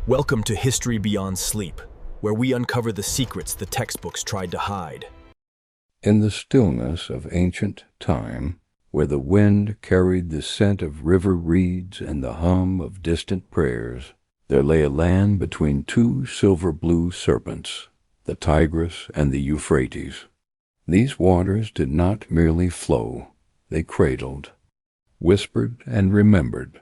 Welcome to History Beyond Sleep, where we uncover the secrets the textbooks tried to hide. In the stillness of ancient time, where the wind carried the scent of river reeds and the hum of distant prayers, there lay a land between two silver-blue serpents, the Tigris and the Euphrates. These waters did not merely flow, they cradled, whispered and remembered,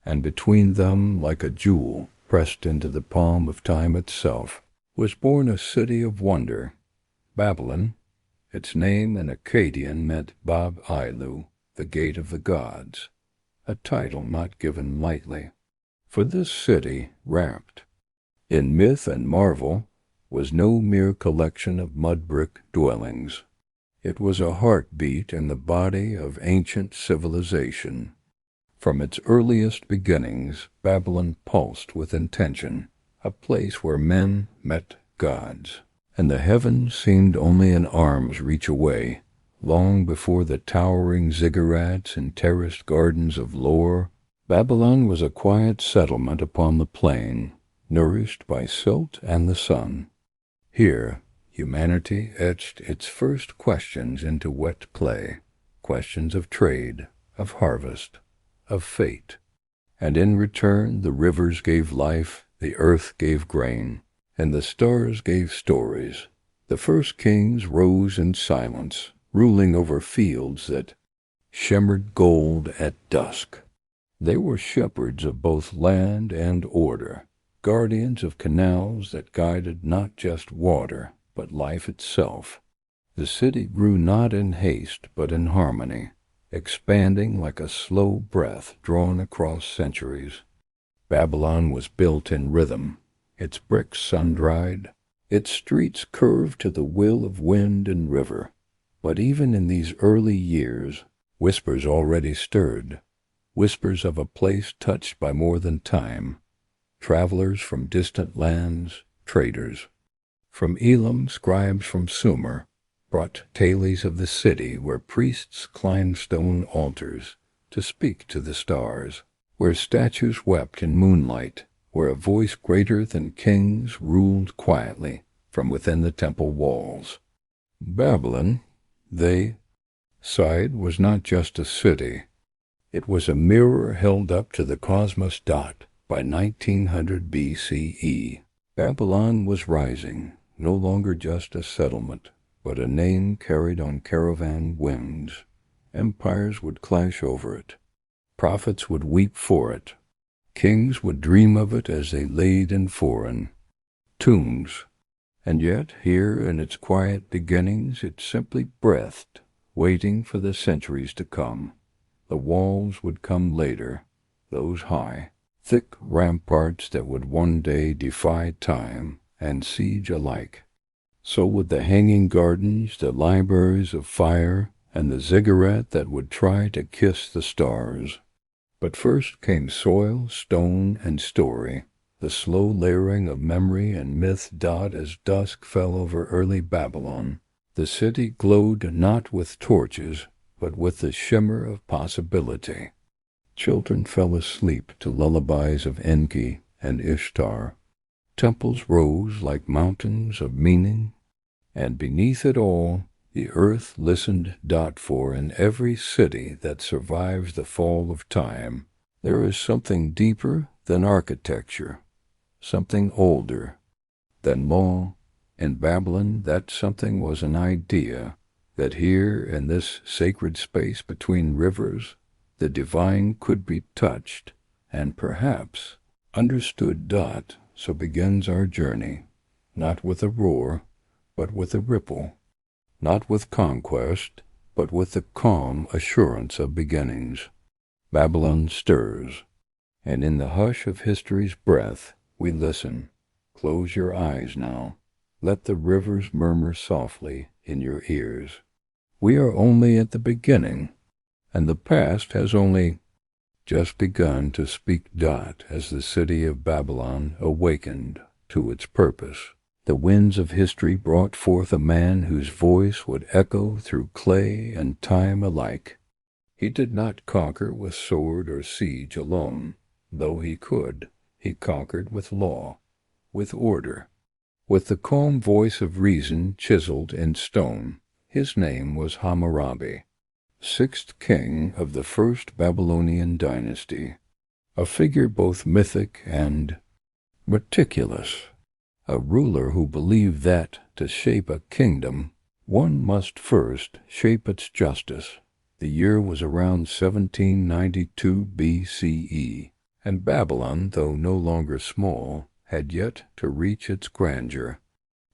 and between them, like a jewel pressed into the palm of time itself, was born a city of wonder, Babylon. Its name in Akkadian meant Bab-Ailu, the gate of the gods, a title not given lightly. For this city, wrapped in myth and marvel, was no mere collection of mud-brick dwellings. It was a heartbeat in the body of ancient civilization. From its earliest beginnings, Babylon pulsed with intention, a place where men met gods, and the heavens seemed only an arm's reach away, long before the towering ziggurats and terraced gardens of lore. Babylon was a quiet settlement upon the plain, nourished by silt and the sun. Here, humanity etched its first questions into wet clay, questions of trade, of harvest, of fate. And in return the rivers gave life, the earth gave grain, and the stars gave stories. The first kings rose in silence, ruling over fields that shimmered gold at dusk. They were shepherds of both land and order, guardians of canals that guided not just water, but life itself. The city grew not in haste, but in harmony, expanding like a slow breath drawn across centuries. Babylon was built in rhythm, its bricks sun-dried, its streets curved to the will of wind and river. But even in these early years, whispers already stirred, whispers of a place touched by more than time. Travelers from distant lands, traders. From Elam, scribes from Sumer, brought tales of the city where priests climbed stone altars to speak to the stars, where statues wept in moonlight, where a voice greater than kings ruled quietly from within the temple walls. Babylon, they sighed, was not just a city. It was a mirror held up to the cosmos dot by 1900 BCE. Babylon was rising, no longer just a settlement, but a name carried on caravan wings. Empires would clash over it. Prophets would weep for it. Kings would dream of it as they laid in foreign tombs. And yet, here in its quiet beginnings, it simply breathed, waiting for the centuries to come. The walls would come later, those high, thick ramparts that would one day defy time and siege alike. So would the hanging gardens, the libraries of fire, and the ziggurat that would try to kiss the stars. But first came soil, stone, and story, the slow layering of memory and myth as dusk fell over early Babylon. The city glowed not with torches, but with the shimmer of possibility. Children fell asleep to lullabies of Enki and Ishtar. Temples rose like mountains of meaning, and beneath it all, the earth listened. For in every city that survives the fall of time, there is something deeper than architecture, something older than law. In Babylon, that something was an idea, that here in this sacred space between rivers, the divine could be touched and perhaps understood. So begins our journey, not with a roar, but with a ripple, not with conquest, but with the calm assurance of beginnings. Babylon stirs, and in the hush of history's breath we listen. Close your eyes now. Let the rivers murmur softly in your ears. We are only at the beginning, and the past has only just begun to speak. As the city of Babylon awakened to its purpose, the winds of history brought forth a man whose voice would echo through clay and time alike. He did not conquer with sword or siege alone, though he could. He conquered with law, with order, with the calm voice of reason chiseled in stone. His name was Hammurabi, sixth king of the first Babylonian dynasty, a figure both mythic and meticulous, a ruler who believed that, to shape a kingdom, one must first shape its justice. The year was around 1792 BCE, and Babylon, though no longer small, had yet to reach its grandeur.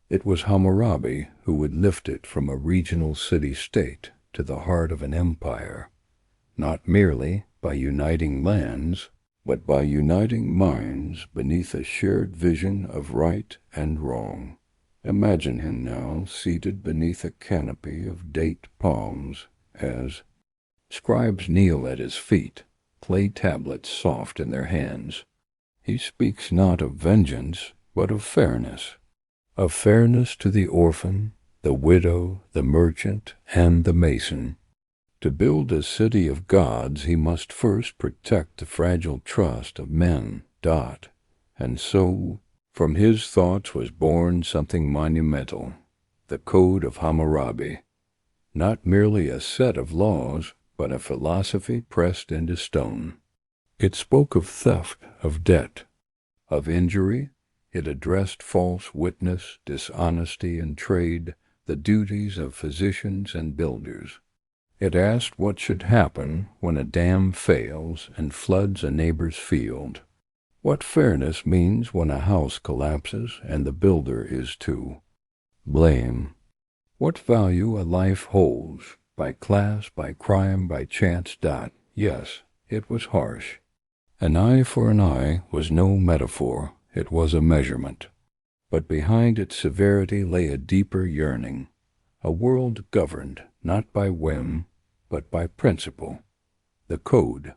It was Hammurabi who would lift it from a regional city-state to the heart of an empire, not merely by uniting lands, but by uniting minds beneath a shared vision of right and wrong. Imagine him now seated beneath a canopy of date palms as scribes kneel at his feet, clay tablets soft in their hands. He speaks not of vengeance, but of fairness to the orphan, the widow, the merchant, and the mason. To build a city of gods, he must first protect the fragile trust of men. And so, from his thoughts was born something monumental, the Code of Hammurabi, not merely a set of laws, but a philosophy pressed into stone. It spoke of theft, of debt, of injury. It addressed false witness, dishonesty in trade, the duties of physicians and builders. It asked what should happen when a dam fails and floods a neighbor's field. What fairness means when a house collapses and the builder is to blame. What value a life holds, by class, by crime, by chance. Yes, it was harsh. An eye for an eye was no metaphor, it was a measurement. But behind its severity lay a deeper yearning, a world governed not by whim, but by principle. The Code,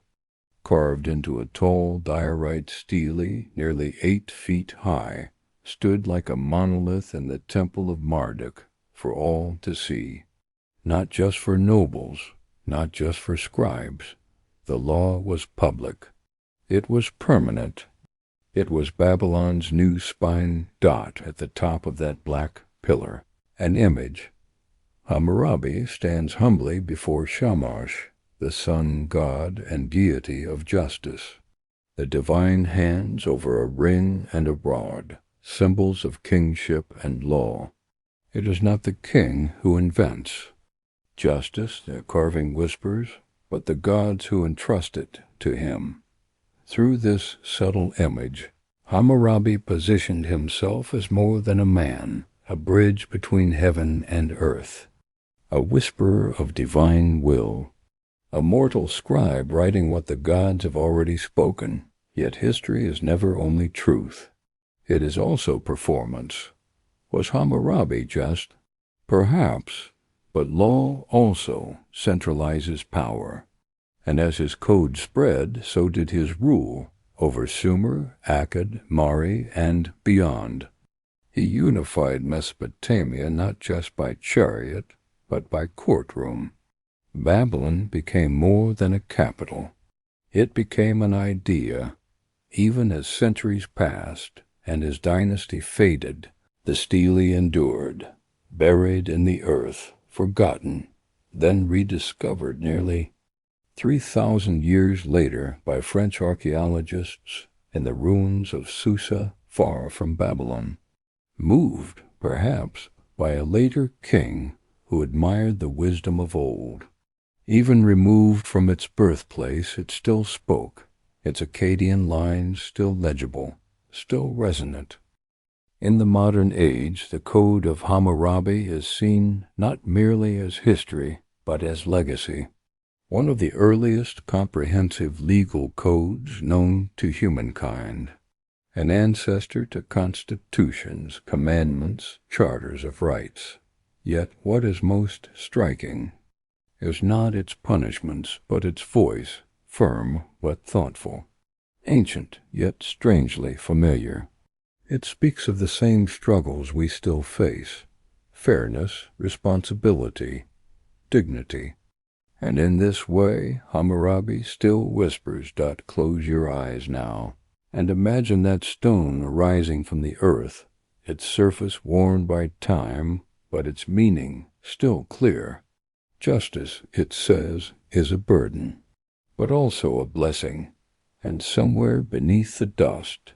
carved into a tall diorite stele nearly 8 feet high, stood like a monolith in the temple of Marduk for all to see. Not just for nobles, not just for scribes. The law was public. It was permanent. It was Babylon's new spine at the top of that black pillar, an image. Hammurabi stands humbly before Shamash, the sun god and deity of justice, the divine hands over a ring and a rod, symbols of kingship and law. It is not the king who invents justice, the carving whispers, but the gods who entrust it to him. Through this subtle image, Hammurabi positioned himself as more than a man, a bridge between heaven and earth, a whisperer of divine will, a mortal scribe writing what the gods have already spoken. Yet history is never only truth. It is also performance. Was Hammurabi just? Perhaps, but law also centralizes power. And as his code spread, so did his rule over Sumer, Akkad, Mari, and beyond. He unified Mesopotamia not just by chariot, but by courtroom. Babylon became more than a capital. It became an idea. Even as centuries passed and his dynasty faded, the stele endured, buried in the earth, forgotten, then rediscovered nearly 3,000 years later by French archaeologists in the ruins of Susa, far from Babylon, moved, perhaps, by a later king who admired the wisdom of old. Even removed from its birthplace, it still spoke, its Akkadian lines still legible, still resonant. In the modern age, the Code of Hammurabi is seen not merely as history, but as legacy. One of the earliest comprehensive legal codes known to humankind, an ancestor to constitutions, commandments, charters of rights. Yet what is most striking is not its punishments, but its voice, firm but thoughtful, ancient yet strangely familiar. It speaks of the same struggles we still face: fairness, responsibility, dignity. And in this way, Hammurabi still whispers, "Close your eyes now, And imagine that stone arising from the earth, its surface worn by time, but its meaning still clear. Justice, it says, is a burden, but also a blessing, and somewhere beneath the dust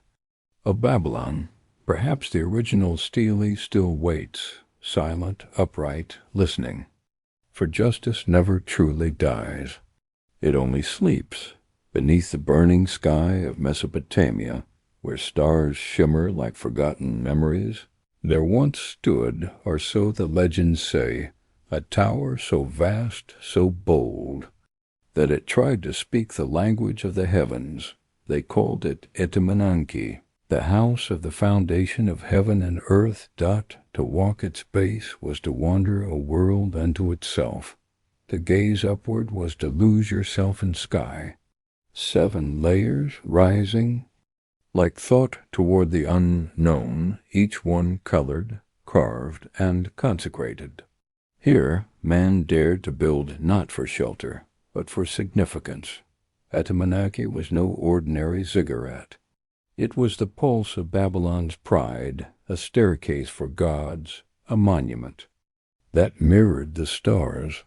of Babylon, perhaps the original Stele still waits, silent, upright, listening. For justice never truly dies. It only sleeps beneath the burning sky of Mesopotamia, where stars shimmer like forgotten memories. There once stood, or so the legends say, a tower so vast, so bold, that it tried to speak the language of the heavens. They called it Etemenanki, the house of the foundation of heaven and earth. To walk its base was to wander a world unto itself. To gaze upward was to lose yourself in sky. 7 layers rising, like thought toward the unknown, each one colored, carved, and consecrated. Here man dared to build not for shelter, but for significance. Etemenanki was no ordinary ziggurat. It was the pulse of Babylon's pride, a staircase for gods, a monument that mirrored the stars.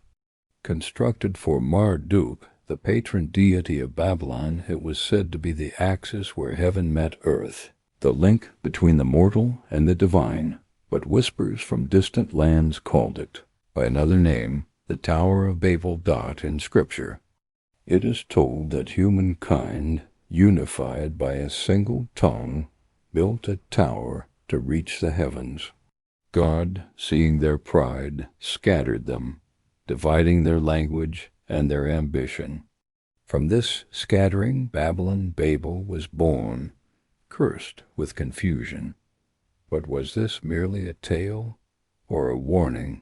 Constructed for Marduk, the patron deity of Babylon, it was said to be the axis where heaven met earth, the link between the mortal and the divine, but whispers from distant lands called it by another name, the Tower of Babel. In Scripture, it is told that humankind, unified by a single tongue, built a tower to reach the heavens. God, seeing their pride, scattered them, dividing their language and their ambition. From this scattering, Babel was born, cursed with confusion. But was this merely a tale, or a warning,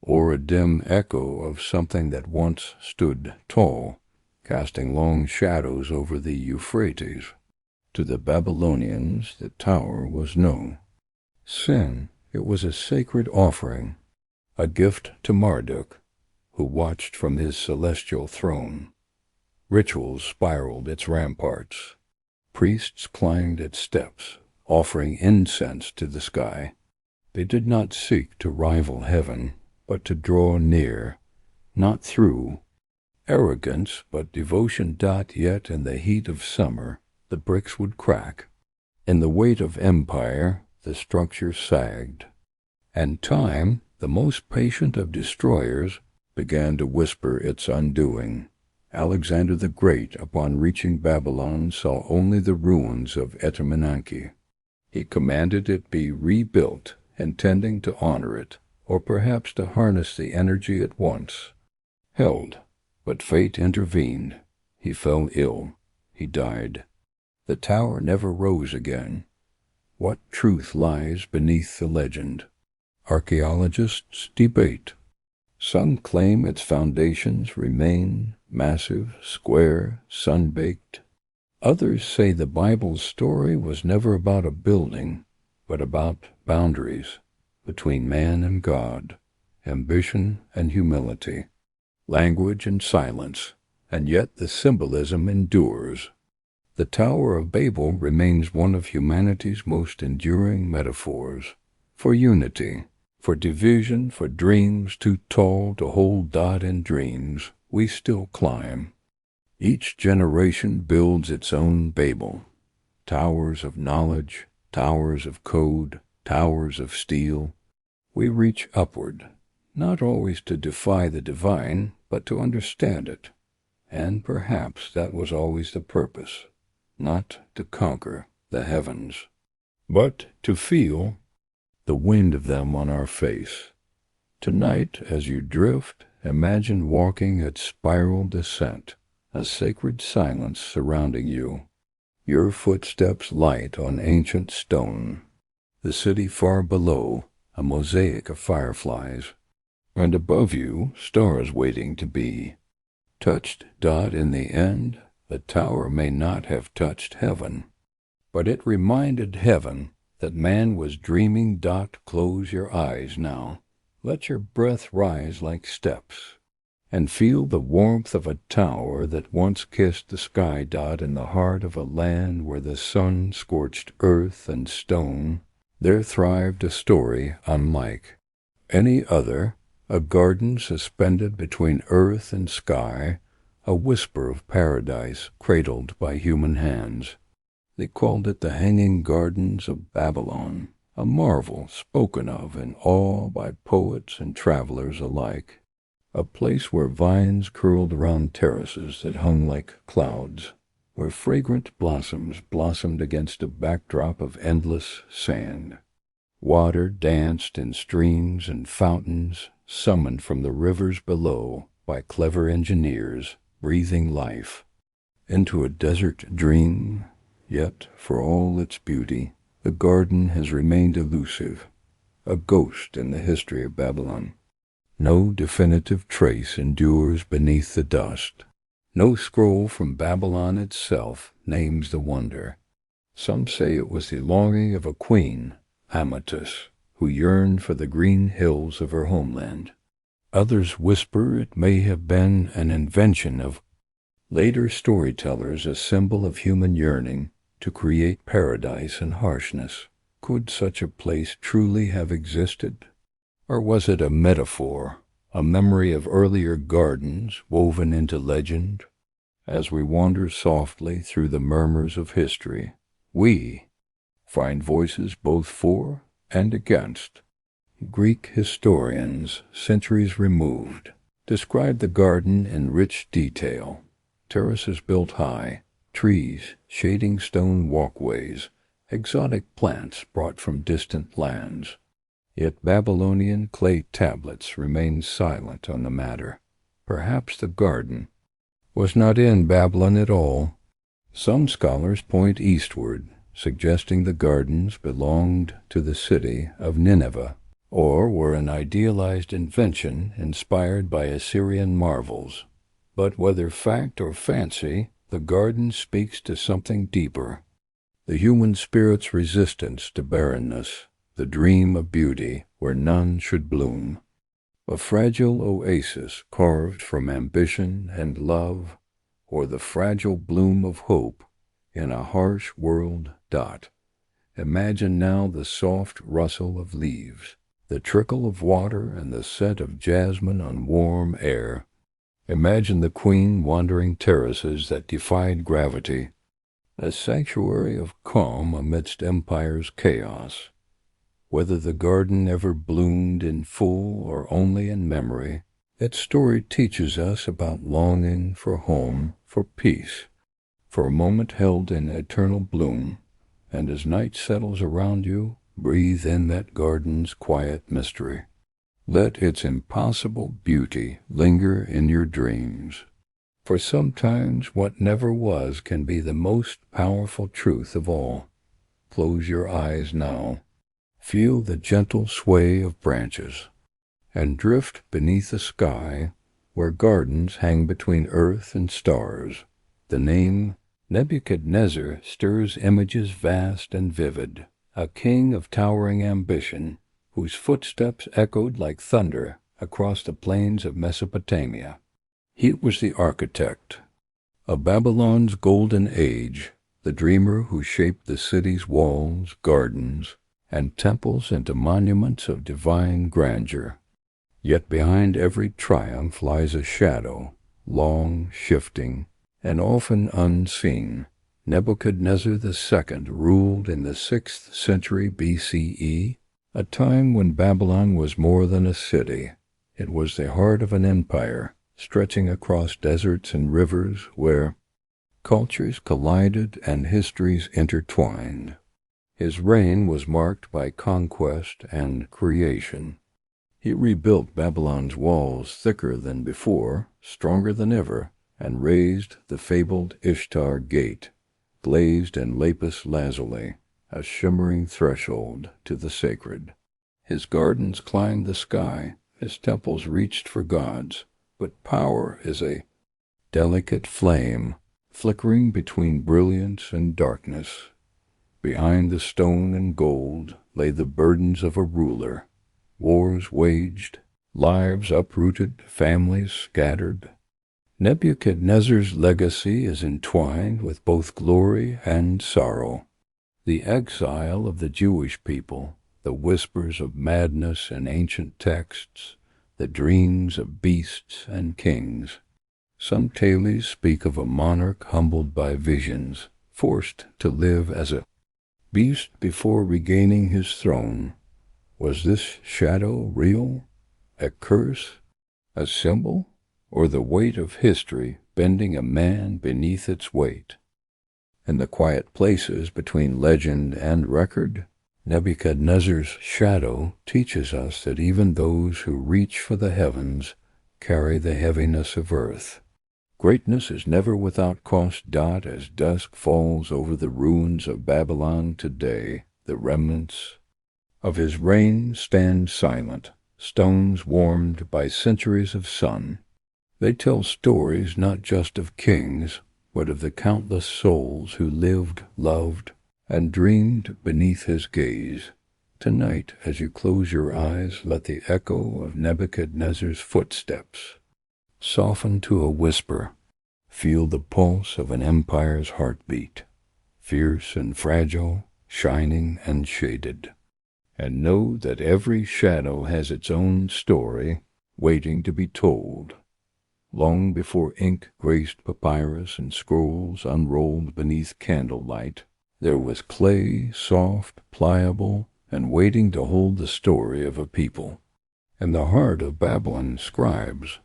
or a dim echo of something that once stood tall, casting long shadows over the Euphrates? To the Babylonians, the tower was no sin. It was a sacred offering, a gift to Marduk, who watched from his celestial throne. Rituals spiraled its ramparts. Priests climbed its steps, offering incense to the sky. They did not seek to rival heaven, but to draw near, not through arrogance, but devotion. Yet in the heat of summer, the bricks would crack. In the weight of empire, the structure sagged. And time, the most patient of destroyers, began to whisper its undoing. Alexander the Great, upon reaching Babylon, saw only the ruins of Etemenanki. He commanded it be rebuilt, intending to honor it, or perhaps to harness the energy it once held. But fate intervened. He fell ill. He died. The tower never rose again. What truth lies beneath the legend? Archaeologists debate. Some claim its foundations remain massive, square, sun-baked. Others say the Bible's story was never about a building, but about boundaries between man and God, ambition and humility, language and silence, and yet the symbolism endures. The Tower of Babel remains one of humanity's most enduring metaphors for unity, for division, for dreams too tall to hold. In dreams, we still climb. Each generation builds its own Babel, towers of knowledge, towers of code, towers of steel. We reach upward, not always to defy the divine, but to understand it. And perhaps that was always the purpose, not to conquer the heavens, but to feel the wind of them on our face. Tonight, as you drift, imagine walking at spiral descent, a sacred silence surrounding you, your footsteps light on ancient stone, the city far below, a mosaic of fireflies, and above you, stars waiting to be touched. In the end, the tower may not have touched heaven, but it reminded heaven that man was dreaming. Close your eyes now. Let your breath rise like steps. and feel the warmth of a tower that once kissed the sky dot in the heart of a land where the sun scorched earth and stone, there thrived a story unlike any other, a garden suspended between earth and sky, a whisper of paradise cradled by human hands. They called it the Hanging Gardens of Babylon, a marvel spoken of in awe by poets and travelers alike, a place where vines curled around terraces that hung like clouds, where fragrant blossoms blossomed against a backdrop of endless sand. Water danced in streams and fountains summoned from the rivers below by clever engineers, breathing life into a desert dream. Yet, for all its beauty, the garden has remained elusive, a ghost in the history of Babylon. No definitive trace endures beneath the dust. No scroll from Babylon itself names the wonder. Some say it was the longing of a queen, Amatus, who yearned for the green hills of her homeland. Others whisper it may have been an invention of later storytellers, a symbol of human yearning to create paradise and harshness. Could such a place truly have existed? Or was it a metaphor, a memory of earlier gardens woven into legend? As we wander softly through the murmurs of history, we find voices both for and against. Greek historians, centuries removed, describe the garden in rich detail. Terraces built high, trees shading stone walkways, exotic plants brought from distant lands. Yet Babylonian clay tablets remain silent on the matter. Perhaps the garden was not in Babylon at all. Some scholars point eastward, suggesting the gardens belonged to the city of Nineveh, or were an idealized invention inspired by Assyrian marvels. But whether fact or fancy, the garden speaks to something deeper. The human spirit's resistance to barrenness, the dream of beauty where none should bloom. A fragile oasis carved from ambition and love, or the fragile bloom of hope in a harsh world. Imagine now the soft rustle of leaves, the trickle of water and the scent of jasmine on warm air. Imagine the queen wandering terraces that defied gravity, a sanctuary of calm amidst empire's chaos. Whether the garden ever bloomed in full or only in memory, its story teaches us about longing for home, for peace, for a moment held in eternal bloom. And as night settles around you, breathe in that garden's quiet mystery. Let its impossible beauty linger in your dreams. For sometimes what never was can be the most powerful truth of all. Close your eyes now. Feel the gentle sway of branches, and drift beneath a sky where gardens hang between earth and stars. The name Nebuchadnezzar stirs images vast and vivid, a king of towering ambition, whose footsteps echoed like thunder across the plains of Mesopotamia. He was the architect of Babylon's golden age, the dreamer who shaped the city's walls, gardens, and temples into monuments of divine grandeur. Yet behind every triumph lies a shadow, long, shifting, and often unseen. Nebuchadnezzar II ruled in the 6th century BCE, a time when Babylon was more than a city. It was the heart of an empire, stretching across deserts and rivers where cultures collided and histories intertwined. His reign was marked by conquest and creation. He rebuilt Babylon's walls thicker than before, stronger than ever, and raised the fabled Ishtar Gate, glazed in lapis lazuli, a shimmering threshold to the sacred. His gardens climbed the sky, his temples reached for gods, but power is a delicate flame, flickering between brilliance and darkness. Behind the stone and gold lay the burdens of a ruler, wars waged, lives uprooted, families scattered. Nebuchadnezzar's legacy is entwined with both glory and sorrow. The exile of the Jewish people, the whispers of madness in ancient texts, the dreams of beasts and kings. Some tales speak of a monarch humbled by visions, forced to live as a beast before regaining his throne. Was this shadow real? A curse? A symbol? Or the weight of history bending a man beneath its weight? In the quiet places between legend and record, Nebuchadnezzar's shadow teaches us that even those who reach for the heavens carry the heaviness of earth. Greatness is never without cost. As dusk falls over the ruins of Babylon today, the remnants of his reign stand silent, stones warmed by centuries of sun. They tell stories not just of kings, but of the countless souls who lived, loved, and dreamed beneath his gaze. Tonight, as you close your eyes, let the echo of Nebuchadnezzar's footsteps soften to a whisper. Feel the pulse of an empire's heartbeat, fierce and fragile, shining and shaded. And know that every shadow has its own story waiting to be told. Long before ink graced papyrus and scrolls unrolled beneath candlelight, there was clay, soft, pliable, and waiting to hold the story of a people. And the heart of Babylon's scribes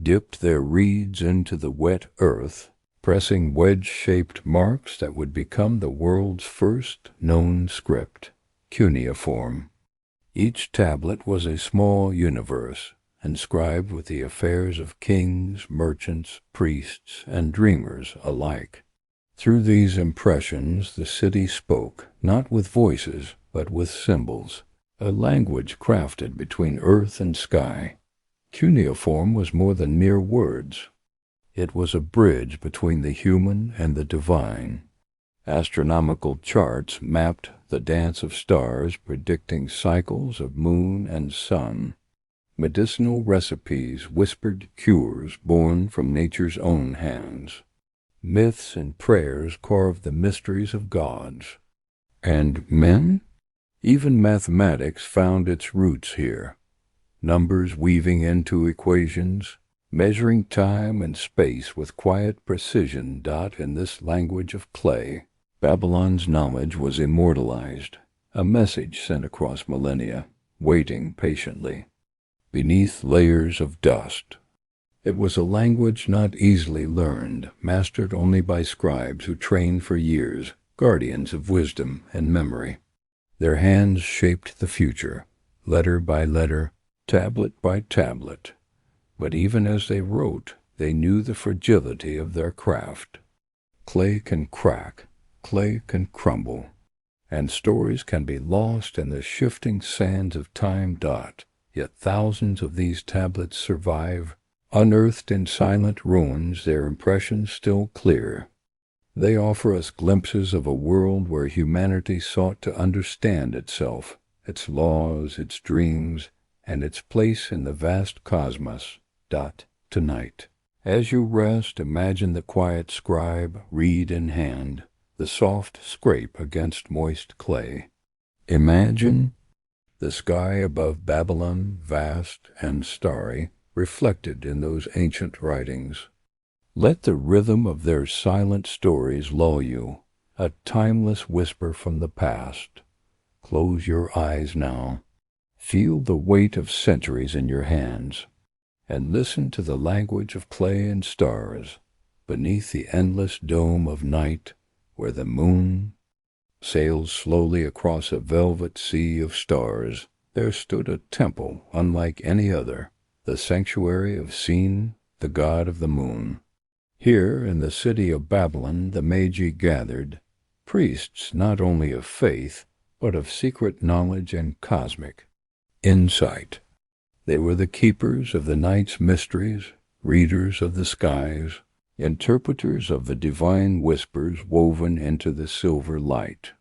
dipped their reeds into the wet earth, pressing wedge-shaped marks that would become the world's first known script, cuneiform. Each tablet was a small universe, inscribed with the affairs of kings, merchants, priests, and dreamers alike. Through these impressions the city spoke, not with voices, but with symbols, a language crafted between earth and sky. Cuneiform was more than mere words. It was a bridge between the human and the divine. Astronomical charts mapped the dance of stars, predicting cycles of moon and sun. Medicinal recipes whispered cures born from nature's own hands. Myths and prayers carved the mysteries of gods. And men? Even mathematics found its roots here. Numbers weaving into equations, measuring time and space with quiet precision. In this language of clay, Babylon's knowledge was immortalized, a message sent across millennia, waiting patiently beneath layers of dust. It was a language not easily learned, mastered only by scribes who trained for years, guardians of wisdom and memory. Their hands shaped the future, letter by letter, tablet by tablet. But even as they wrote, they knew the fragility of their craft. Clay can crack, clay can crumble, and stories can be lost in the shifting sands of time. Yet thousands of these tablets survive, unearthed in silent ruins, their impressions still clear. They offer us glimpses of a world where humanity sought to understand itself, its laws, its dreams, and its place in the vast cosmos. Tonight, as you rest, imagine the quiet scribe, reed in hand, the soft scrape against moist clay. Imagine the sky above Babylon, vast and starry, reflected in those ancient writings. Let the rhythm of their silent stories lull you, a timeless whisper from the past. Close your eyes now. Feel the weight of centuries in your hands, and listen to the language of clay and stars, beneath the endless dome of night, where the moon sails slowly across a velvet sea of stars. There stood a temple unlike any other, the sanctuary of Sin, the god of the moon. Here, in the city of Babylon, the Magi gathered, priests not only of faith, but of secret knowledge and cosmic insight. They were the keepers of the night's mysteries, readers of the skies, interpreters of the divine whispers woven into the silver light.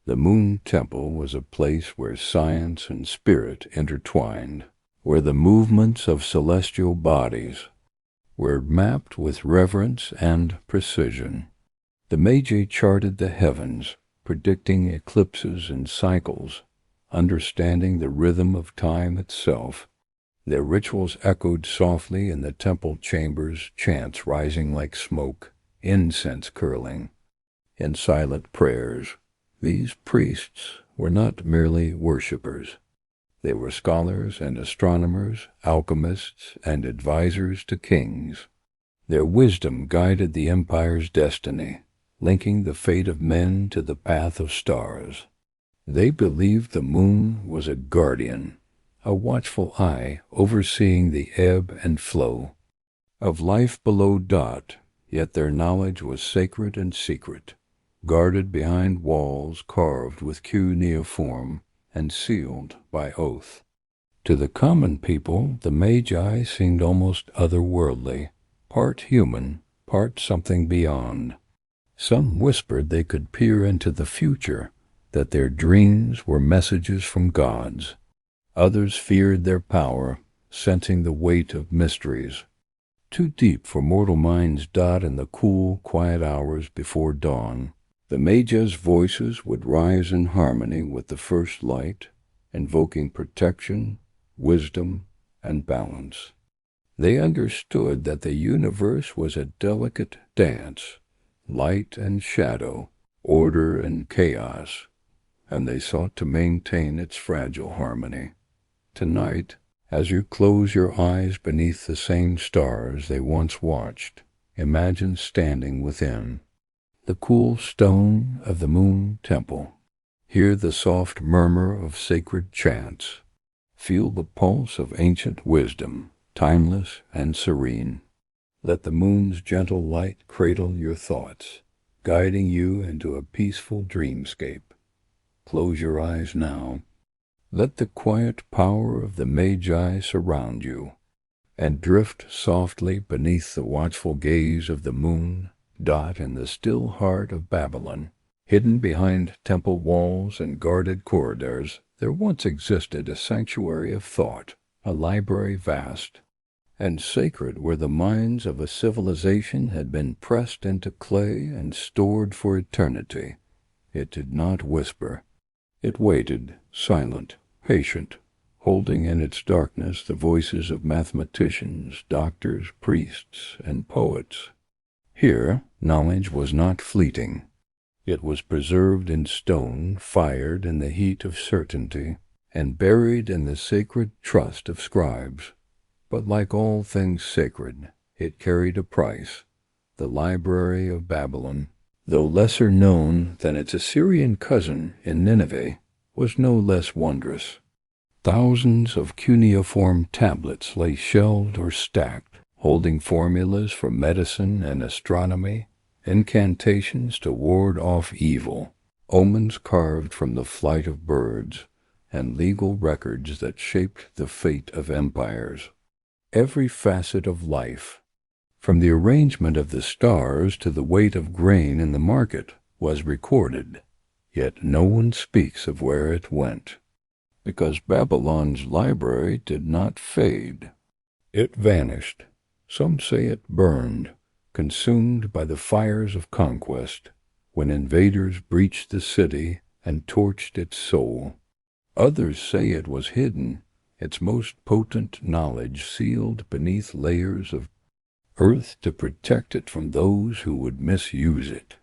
The Moon Temple was a place where science and spirit intertwined, where the movements of celestial bodies were mapped with reverence and precision. The Magi charted the heavens, predicting eclipses and cycles, understanding the rhythm of time itself. Their rituals echoed softly in the temple chambers, chants rising like smoke, incense curling. In silent prayers, these priests were not merely worshippers. They were scholars and astronomers, alchemists and advisors to kings. Their wisdom guided the empire's destiny, linking the fate of men to the path of stars. They believed the moon was a guardian, a watchful eye overseeing the ebb and flow of life below Dot, yet their knowledge was sacred and secret, guarded behind walls carved with cuneiform and sealed by oath. To the common people, the Magi seemed almost otherworldly, part human, part something beyond. Some whispered they could peer into the future, that their dreams were messages from gods. Others feared their power, sensing the weight of mysteries too deep for mortal minds. Dot in the cool, quiet hours before dawn, the Magi's voices would rise in harmony with the first light, invoking protection, wisdom, and balance. They understood that the universe was a delicate dance, light and shadow, order and chaos, and they sought to maintain its fragile harmony. Tonight, as you close your eyes beneath the same stars they once watched, imagine standing within the cool stone of the Moon Temple. Hear the soft murmur of sacred chants. Feel the pulse of ancient wisdom, timeless and serene. Let the moon's gentle light cradle your thoughts, guiding you into a peaceful dreamscape. Close your eyes now. Let the quiet power of the Magi surround you, and drift softly beneath the watchful gaze of the moon. Dot in the still heart of Babylon, hidden behind temple walls and guarded corridors, there once existed a sanctuary of thought, a library vast and sacred where the minds of a civilization had been pressed into clay and stored for eternity. It did not whisper. It waited, silent, patient, holding in its darkness the voices of mathematicians, doctors, priests, and poets. Here, knowledge was not fleeting. It was preserved in stone, fired in the heat of certainty, and buried in the sacred trust of scribes. But like all things sacred, it carried a price. The Library of Babylon, though lesser known than its Assyrian cousin in Nineveh, was no less wondrous. Thousands of cuneiform tablets lay shelved or stacked, holding formulas for medicine and astronomy, incantations to ward off evil, omens carved from the flight of birds, and legal records that shaped the fate of empires. Every facet of life, from the arrangement of the stars to the weight of grain in the market, was recorded, yet no one speaks of where it went, because Babylon's library did not fade. It vanished. Some say it burned, consumed by the fires of conquest, when invaders breached the city and torched its soul. Others say it was hidden, its most potent knowledge sealed beneath layers of earth to protect it from those who would misuse it.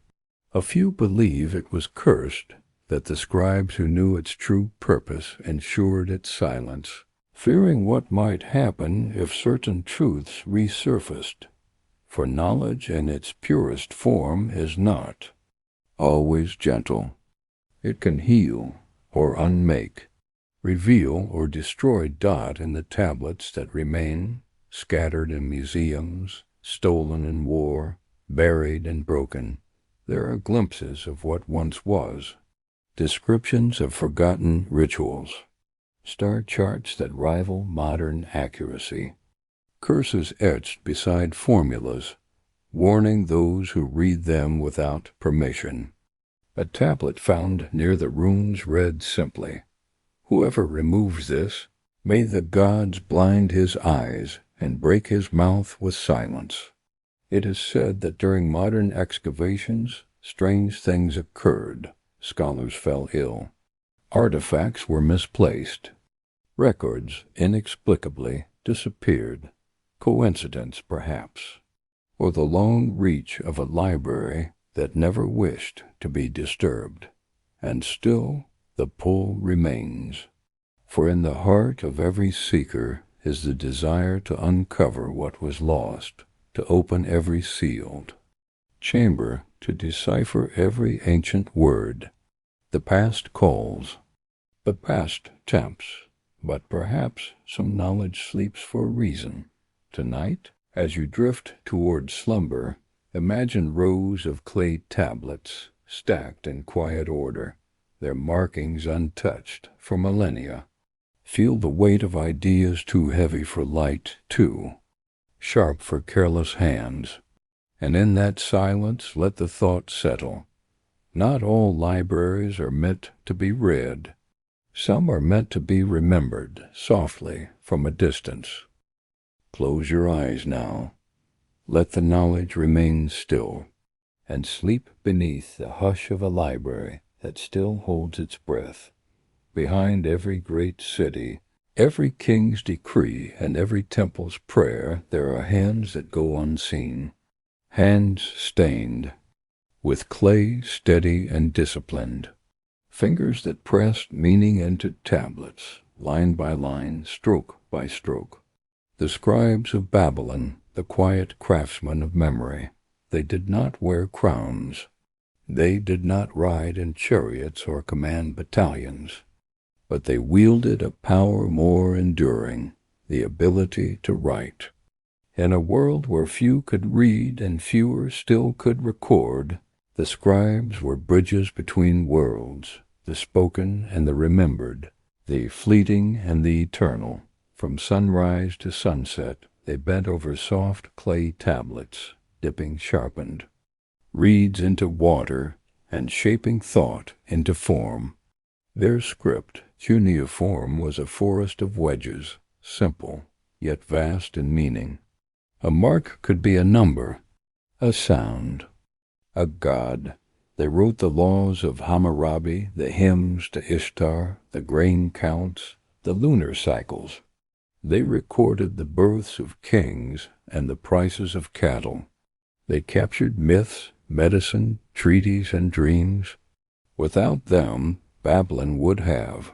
A few believe it was cursed, that the scribes who knew its true purpose ensured its silence, fearing what might happen if certain truths resurfaced. For knowledge in its purest form is not always gentle. It can heal or unmake, reveal or destroy. Dot in the tablets that remain, scattered in museums, stolen in war, buried and broken. There are glimpses of what once was, descriptions of forgotten rituals, star charts that rival modern accuracy, curses etched beside formulas, warning those who read them without permission. A tablet found near the runes read simply, "Whoever removes this May the gods blind his eyes and break his mouth with silence. It is said that during modern excavations, strange things occurred. Scholars fell ill. Artifacts were misplaced. Records inexplicably disappeared. Coincidence, perhaps, or the long reach of a library that never wished to be disturbed. And still the pull remains. For in the heart of every seeker is the desire to uncover what was lost, to open every sealed chamber, to decipher every ancient word. The past calls, the past tempts, but perhaps some knowledge sleeps for a reason. Tonight, as you drift toward slumber, imagine rows of clay tablets stacked in quiet order, their markings untouched for millennia. Feel the weight of ideas too heavy for light, too sharp for careless hands. And in that silence let the thought settle. Not all libraries are meant to be read. Some are meant to be remembered softly from a distance. Close your eyes now. Let the knowledge remain still, and sleep beneath the hush of a library that still holds its breath. Behind every great city, every king's decree, and every temple's prayer, there are hands that go unseen, hands stained with clay, steady and disciplined, fingers that pressed meaning into tablets, line by line, stroke by stroke. The scribes of Babylon, the quiet craftsmen of memory, they did not wear crowns. They did not ride in chariots or command battalions, but they wielded a power more enduring, the ability to write. In a world where few could read and fewer still could record, the scribes were bridges between worlds, the spoken and the remembered, the fleeting and the eternal. From sunrise to sunset, they bent over soft clay tablets, dipping sharpened reeds into water and shaping thought into form. Their script, cuneiform, was a forest of wedges, simple, yet vast in meaning. A mark could be a number, a sound, a god. They wrote the laws of Hammurabi, the hymns to Ishtar, the grain counts, the lunar cycles. They recorded the births of kings and the prices of cattle. They captured myths, medicine, treaties, and dreams. Without them, Babylon would have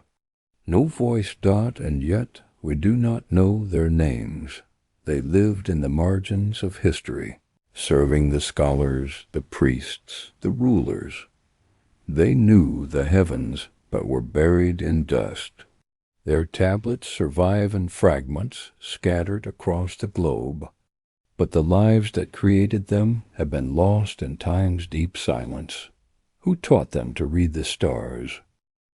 no voice. And yet we do not know their names. They lived in the margins of history, serving the scholars, the priests, the rulers. They knew the heavens, but were buried in dust. Their tablets survive in fragments scattered across the globe, but the lives that created them have been lost in time's deep silence. Who taught them to read the stars?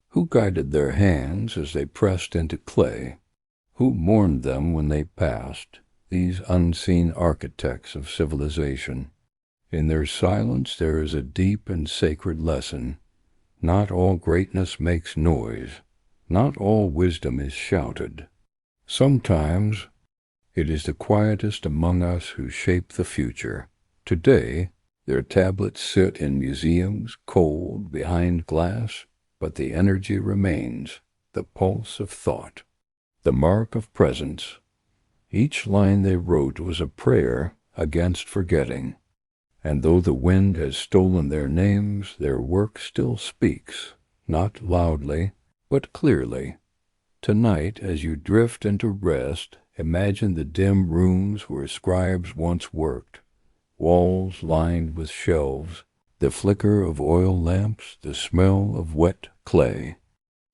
Who guided their hands as they pressed into clay? Who mourned them when they passed, these unseen architects of civilization? In their silence there is a deep and sacred lesson. Not all greatness makes noise. Not all wisdom is shouted. Sometimes it is the quietest among us who shape the future. Today, their tablets sit in museums, cold, behind glass, but the energy remains, the pulse of thought, the mark of presence. Each line they wrote was a prayer against forgetting, and though the wind has stolen their names, their work still speaks, not loudly, but clearly. Tonight, as you drift into rest, imagine the dim rooms where scribes once worked, walls lined with shelves, the flicker of oil lamps, the smell of wet clay.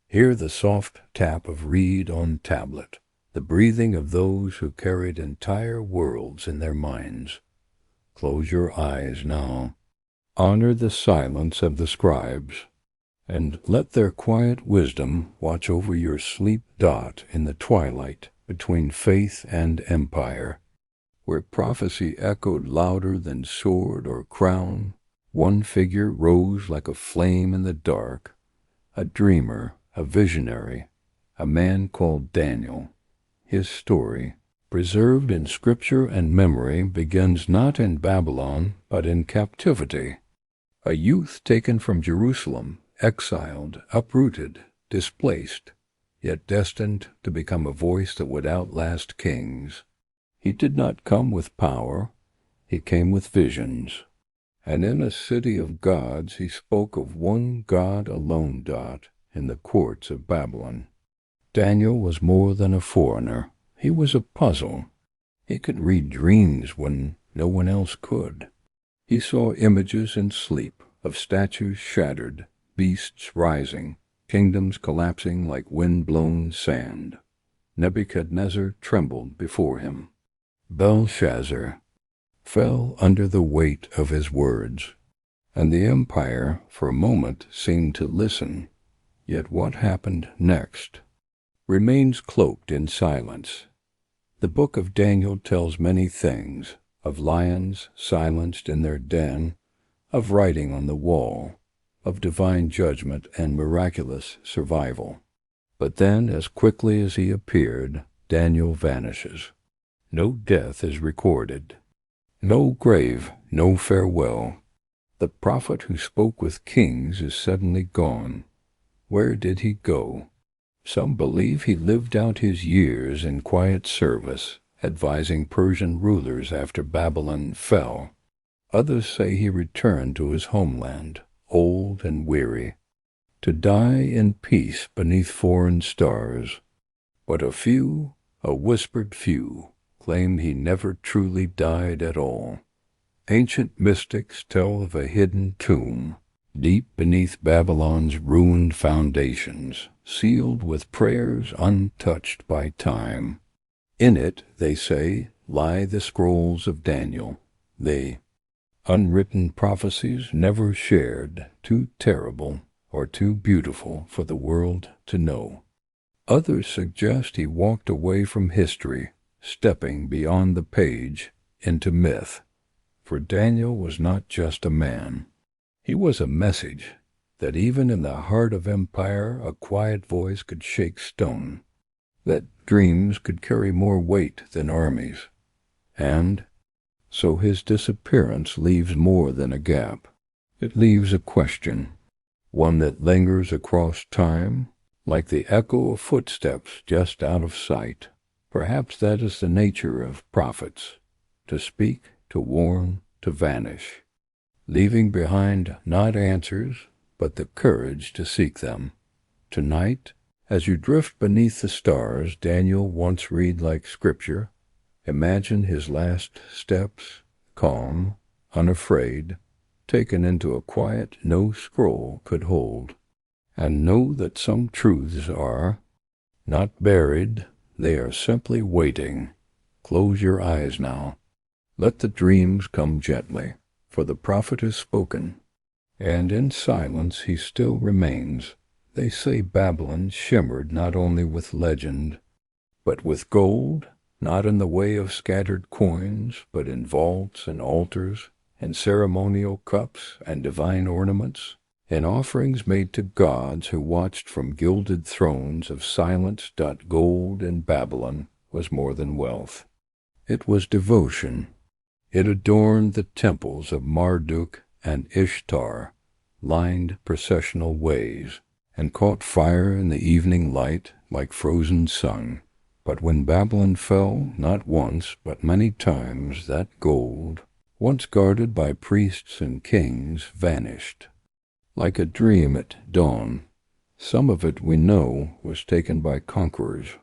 Hear the soft tap of reed on tablet, the breathing of those who carried entire worlds in their minds. Close your eyes now. Honor the silence of the scribes, and let their quiet wisdom watch over your sleep. In the twilight between faith and empire, where prophecy echoed louder than sword or crown, one figure rose like a flame in the dark, a dreamer, a visionary, a man called Daniel. His story, preserved in scripture and memory, begins not in Babylon, but in captivity. A youth taken from Jerusalem, exiled, uprooted, displaced, yet destined to become a voice that would outlast kings. He did not come with power, he came with visions. And in a city of gods he spoke of one God alone, in the courts of Babylon. Daniel was more than a foreigner. He was a puzzle. He could read dreams when no one else could. He saw images in sleep of statues shattered, beasts rising, kingdoms collapsing like wind-blown sand. Nebuchadnezzar trembled before him. Belshazzar fell under the weight of his words, and the empire for a moment seemed to listen. Yet what happened next remains cloaked in silence. The book of Daniel tells many things, of lions silenced in their den, of writing on the wall, of divine judgment and miraculous survival. But then, as quickly as he appeared, Daniel vanishes. No death is recorded. No grave, no farewell. The prophet who spoke with kings is suddenly gone. Where did he go? Some believe he lived out his years in quiet service, advising Persian rulers after Babylon fell. Others say he returned to his homeland, old and weary, to die in peace beneath foreign stars. But a few, a whispered few, claim he never truly died at all. Ancient mystics tell of a hidden tomb, deep beneath Babylon's ruined foundations, sealed with prayers untouched by time. In it, they say, lie the scrolls of Daniel, the unwritten prophecies never shared, too terrible or too beautiful for the world to know. Others suggest he walked away from history, stepping beyond the page into myth. For Daniel was not just a man. He was a message that even in the heart of empire a quiet voice could shake stone, that dreams could carry more weight than armies. And so his disappearance leaves more than a gap. It leaves a question, one that lingers across time, like the echo of footsteps just out of sight. Perhaps that is the nature of prophets, to speak, to warn, to vanish, leaving behind not answers, but the courage to seek them. Tonight, as you drift beneath the stars Daniel once read like scripture, imagine his last steps, calm, unafraid, taken into a quiet no scroll could hold. And know that some truths are not buried, they are simply waiting. Close your eyes now. Let the dreams come gently, for the prophet has spoken, and in silence he still remains. They say Babylon shimmered not only with legend, but with gold, not in the way of scattered coins, but in vaults and altars, and ceremonial cups and divine ornaments, and offerings made to gods who watched from gilded thrones of silence. Gold in Babylon was more than wealth. It was devotion. It adorned the temples of Marduk and Ishtar, lined processional ways, and caught fire in the evening light like frozen sun. But when Babylon fell, not once, but many times, that gold, once guarded by priests and kings, vanished. Like a dream at dawn, some of it, we know, was taken by conquerors.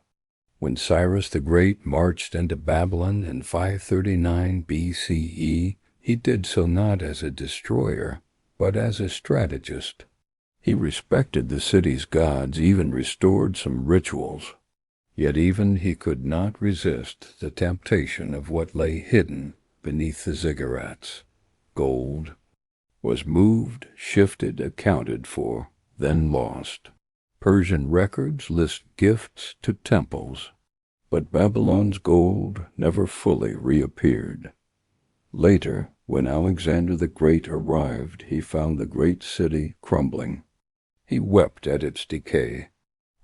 When Cyrus the Great marched into Babylon in 539 BCE, he did so not as a destroyer, but as a strategist. He respected the city's gods, even restored some rituals. Yet even he could not resist the temptation of what lay hidden beneath the ziggurats. Gold was moved, shifted, accounted for, then lost. Persian records list gifts to temples, but Babylon's gold never fully reappeared. Later, when Alexander the Great arrived, he found the great city crumbling. He wept at its decay,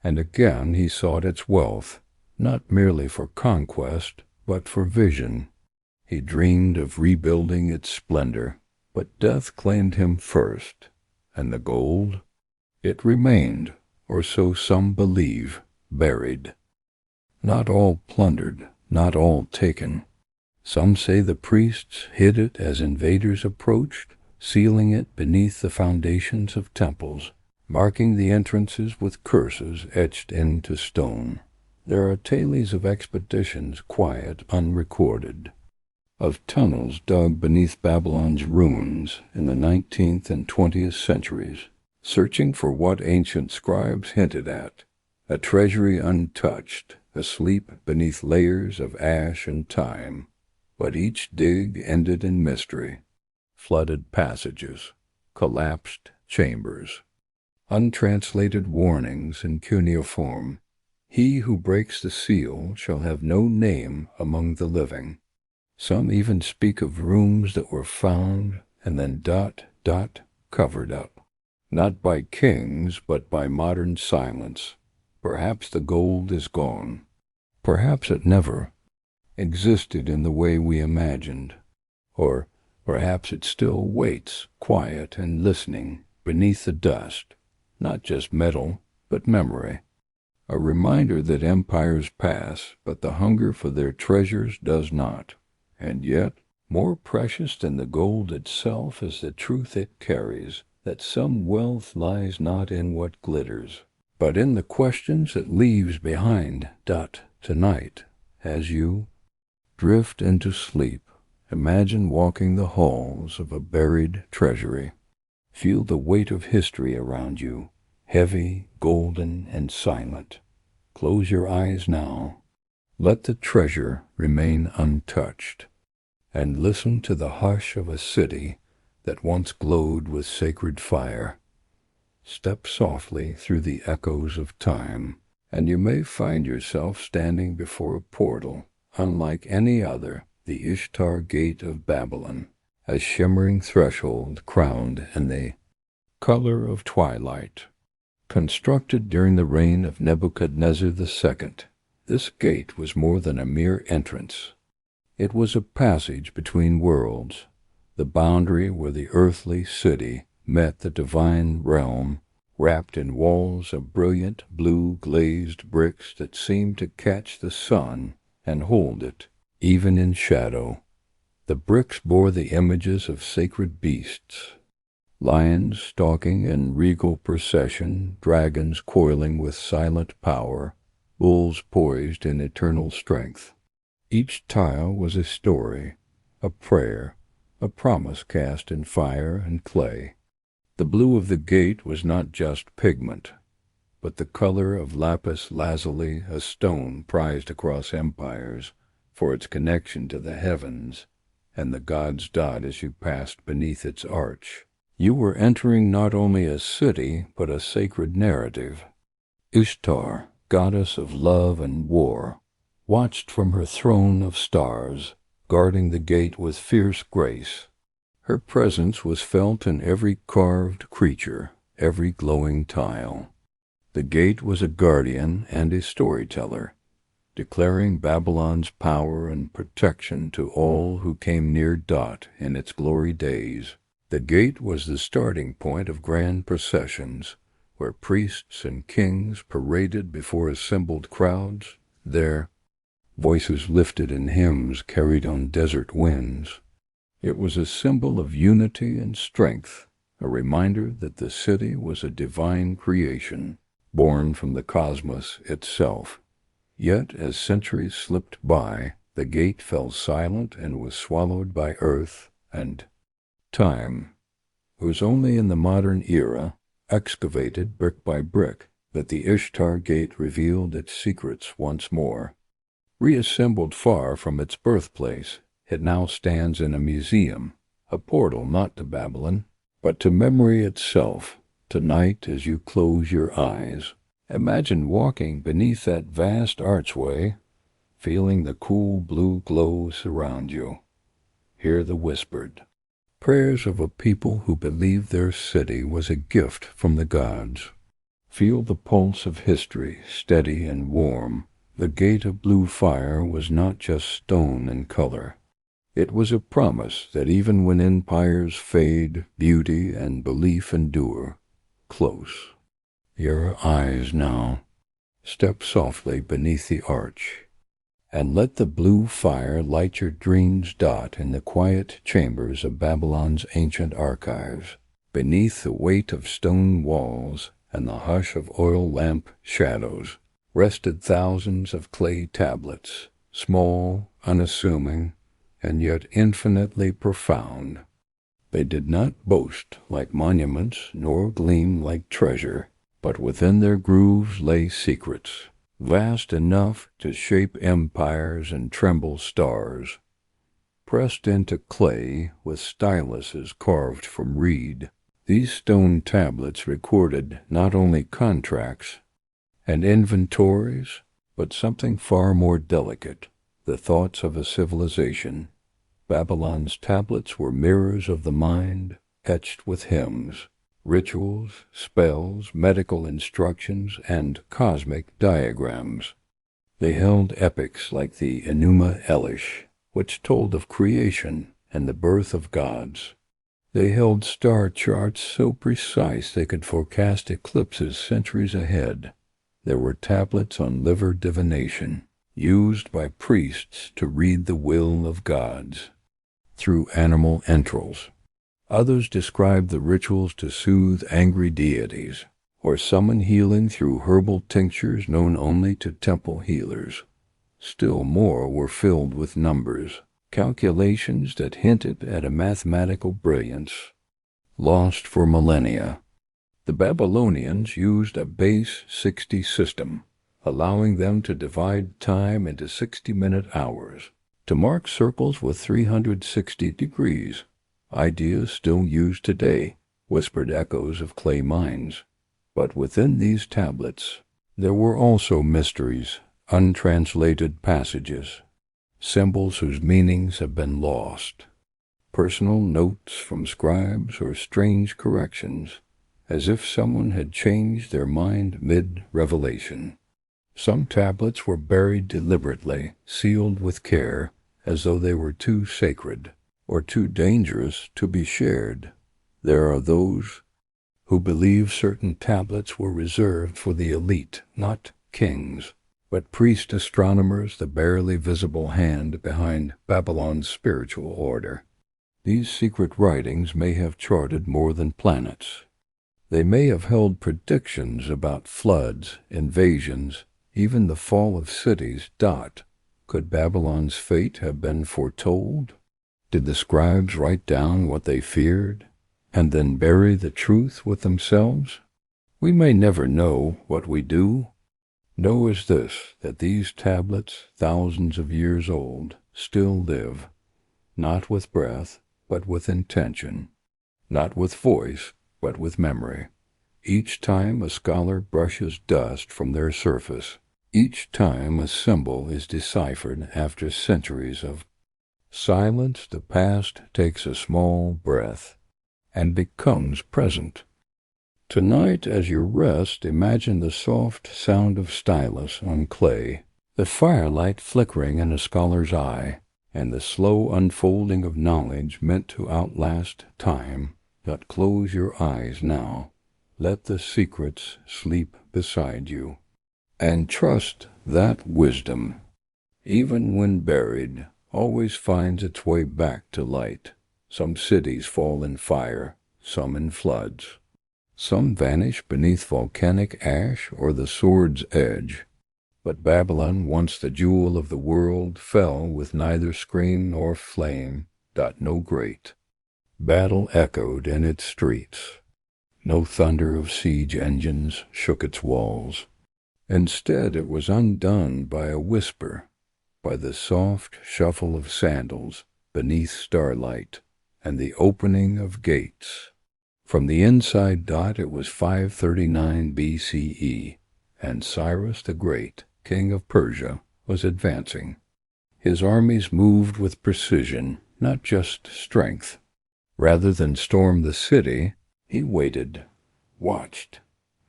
And again he sought its wealth, not merely for conquest, but for vision. He dreamed of rebuilding its splendor, but death claimed him first, and the gold? It remained, or so some believe, buried. Not all plundered, not all taken. Some say the priests hid it as invaders approached, sealing it beneath the foundations of temples, marking the entrances with curses etched into stone. There are tales of expeditions quiet, unrecorded, of tunnels dug beneath Babylon's ruins in the 19th and 20th centuries, searching for what ancient scribes hinted at, a treasury untouched, asleep beneath layers of ash and time. But each dig ended in mystery, flooded passages, collapsed chambers, untranslated warnings in cuneiform. He who breaks the seal shall have no name among the living. Some even speak of rooms that were found and then covered up, not by kings but by modern silence. Perhaps the gold is gone. Perhaps it never existed in the way we imagined. Or perhaps it still waits, quiet and listening, beneath the dust, not just metal, but memory. A reminder that empires pass, but the hunger for their treasures does not. And yet, more precious than the gold itself is the truth it carries, that some wealth lies not in what glitters, but in the questions it leaves behind. Tonight, as you drift into sleep, imagine walking the halls of a buried treasury. Feel the weight of history around you, heavy, golden, and silent. Close your eyes now. Let the treasure remain untouched, and listen to the hush of a city that once glowed with sacred fire. Step softly through the echoes of time, and you may find yourself standing before a portal unlike any other, the Ishtar Gate of Babylon, a shimmering threshold crowned in the color of twilight. Constructed during the reign of Nebuchadnezzar II, this gate was more than a mere entrance. It was a passage between worlds, the boundary where the earthly city met the divine realm, wrapped in walls of brilliant blue glazed bricks that seemed to catch the sun and hold it, even in shadow. The bricks bore the images of sacred beasts, lions stalking in regal procession, dragons coiling with silent power, bulls poised in eternal strength. Each tile was a story, a prayer, a promise cast in fire and clay. The blue of the gate was not just pigment, but the color of lapis lazuli, a stone prized across empires for its connection to the heavens and the god's dot as you passed beneath its arch. You were entering not only a city, but a sacred narrative. Ishtar, goddess of love and war, watched from her throne of stars, guarding the gate with fierce grace. Her presence was felt in every carved creature, every glowing tile. The gate was a guardian and a storyteller, declaring Babylon's power and protection to all who came near Dot in its glory days. The gate was the starting point of grand processions, where priests and kings paraded before assembled crowds, their voices lifted in hymns carried on desert winds. It was a symbol of unity and strength, a reminder that the city was a divine creation, born from the cosmos itself. Yet, as centuries slipped by, the gate fell silent and was swallowed by earth and time. It was only in the modern era, excavated brick by brick, that the Ishtar Gate revealed its secrets once more. Reassembled far from its birthplace, it now stands in a museum, a portal not to Babylon, but to memory itself. Tonight, as you close your eyes, imagine walking beneath that vast archway, feeling the cool blue glow surround you. Hear the whispered prayers of a people who believed their city was a gift from the gods. Feel the pulse of history, steady and warm. The gate of blue fire was not just stone and color. It was a promise that even when empires fade, beauty and belief endure. Close. Your eyes now. Step softly beneath the arch, and let the blue fire light your dreams dot in the quiet chambers of Babylon's ancient archives. Beneath the weight of stone walls and the hush of oil lamp shadows rested thousands of clay tablets, small, unassuming, and yet infinitely profound. They did not boast like monuments, nor gleam like treasure, but within their grooves lay secrets, vast enough to shape empires and tremble stars. Pressed into clay with styluses carved from reed, these stone tablets recorded not only contracts and inventories, but something far more delicate, the thoughts of a civilization. Babylon's tablets were mirrors of the mind, etched with hymns, rituals, spells, medical instructions, and cosmic diagrams. They held epics like the Enuma Elish, which told of creation and the birth of gods. They held star charts so precise they could forecast eclipses centuries ahead. There were tablets on liver divination, used by priests to read the will of gods through animal entrails. Others described the rituals to soothe angry deities, or summon healing through herbal tinctures known only to temple healers. Still more were filled with numbers, calculations that hinted at a mathematical brilliance, lost for millennia. The Babylonians used a base 60 system, allowing them to divide time into 60-minute hours, to mark circles with 360 degrees. Ideas still used today, whispered echoes of clay mines. But within these tablets, there were also mysteries, untranslated passages, symbols whose meanings have been lost, personal notes from scribes or strange corrections, as if someone had changed their mind mid-revelation. Some tablets were buried deliberately, sealed with care, as though they were too sacred or too dangerous to be shared. There are those who believe certain tablets were reserved for the elite, not kings, but priest astronomers, the barely visible hand behind Babylon's spiritual order. These secret writings may have charted more than planets. They may have held predictions about floods, invasions, even the fall of cities. Could Babylon's fate have been foretold? Did the scribes write down what they feared, and then bury the truth with themselves? We may never know what we do. Know is this, that these tablets, thousands of years old, still live, not with breath, but with intention, not with voice, but with memory. Each time a scholar brushes dust from their surface, each time a symbol is deciphered after centuries of silence, the past takes a small breath and becomes present. Tonight, as you rest, imagine the soft sound of stylus on clay, the firelight flickering in a scholar's eye, and the slow unfolding of knowledge meant to outlast time. Close your eyes now. Let the secrets sleep beside you. And trust that wisdom, even when buried, always finds its way back to light. Some cities fall in fire, some in floods. Some vanish beneath volcanic ash or the sword's edge. But Babylon, once the jewel of the world, fell with neither scream nor flame. No great battle echoed in its streets. No thunder of siege engines shook its walls. Instead, it was undone by a whisper, by the soft shuffle of sandals beneath starlight, and the opening of gates. From the inside, it was 539 BCE, and Cyrus the Great, king of Persia, was advancing. His armies moved with precision, not just strength. Rather than storm the city, he waited, watched,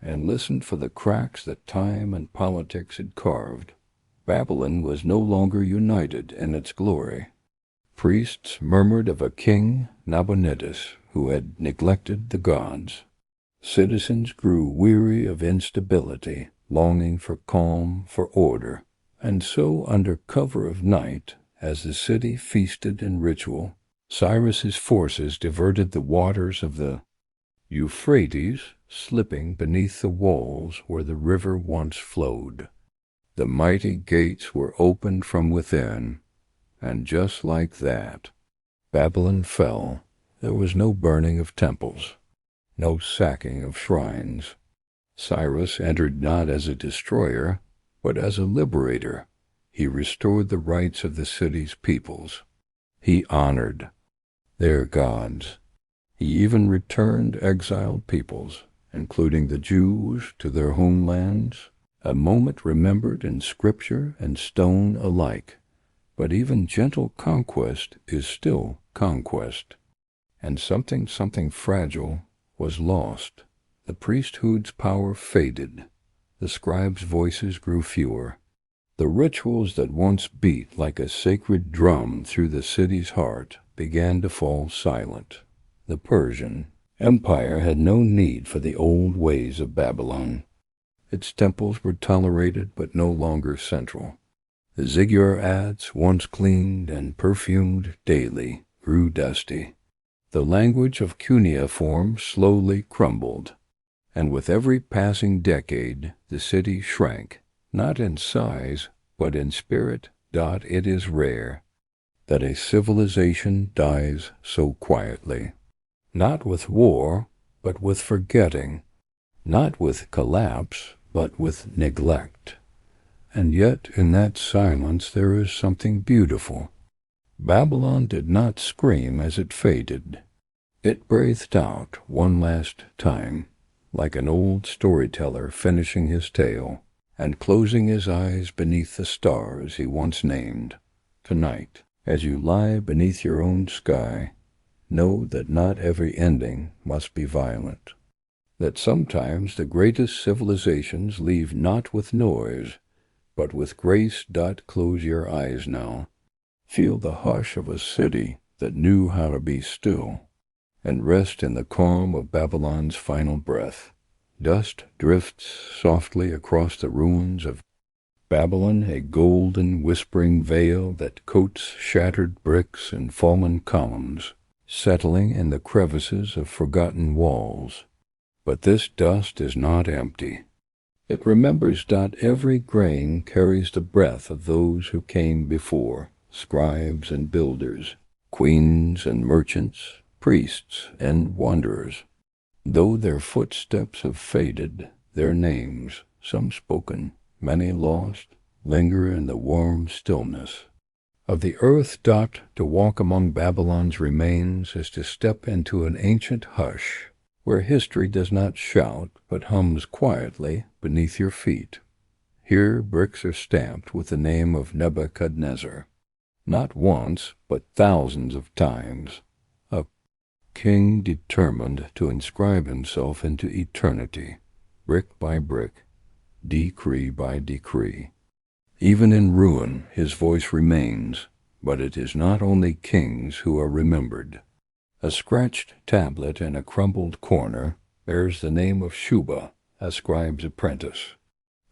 and listened for the cracks that time and politics had carved. Babylon was no longer united in its glory. Priests murmured of a king, Nabonidus, who had neglected the gods. Citizens grew weary of instability, longing for calm, for order. And so, under cover of night, as the city feasted in ritual, Cyrus's forces diverted the waters of the Euphrates, slipping beneath the walls where the river once flowed. The mighty gates were opened from within, and just like that, Babylon fell. There was no burning of temples, no sacking of shrines. Cyrus entered not as a destroyer, but as a liberator. He restored the rights of the city's peoples. He honored their gods. He even returned exiled peoples, including the Jews, to their homelands, a moment remembered in scripture and stone alike. But even gentle conquest is still conquest. And something fragile was lost. The priesthood's power faded. The scribes' voices grew fewer. The rituals that once beat like a sacred drum through the city's heart began to fall silent. The Persian Empire had no need for the old ways of Babylon. Its temples were tolerated but no longer central. The ziggurats, once cleaned and perfumed daily, grew dusty. The language of cuneiform slowly crumbled, and with every passing decade the city shrank, not in size, but in spirit. It is rare that a civilization dies so quietly. Not with war, but with forgetting. Not with collapse, but with neglect. And yet in that silence there is something beautiful. Babylon did not scream as it faded. It breathed out one last time, like an old storyteller finishing his tale and closing his eyes beneath the stars he once named. Tonight, as you lie beneath your own sky, know that not every ending must be violent. That sometimes the greatest civilizations leave not with noise, but with grace. Close your eyes now. Feel the hush of a city that knew how to be still, and rest in the calm of Babylon's final breath. Dust drifts softly across the ruins of Babylon, a golden whispering veil that coats shattered bricks and fallen columns, settling in the crevices of forgotten walls. But this dust is not empty. It remembers that every grain carries the breath of those who came before, scribes and builders, queens and merchants, priests and wanderers. Though their footsteps have faded, their names, some spoken, many lost, linger in the warm stillness of the earth. To walk among Babylon's remains is to step into an ancient hush, where history does not shout but hums quietly beneath your feet. Here bricks are stamped with the name of Nebuchadnezzar, not once but thousands of times, a king determined to inscribe himself into eternity, brick by brick, decree by decree. Even in ruin his voice remains, but it is not only kings who are remembered. A scratched tablet in a crumbled corner bears the name of Shuba, a scribe's apprentice.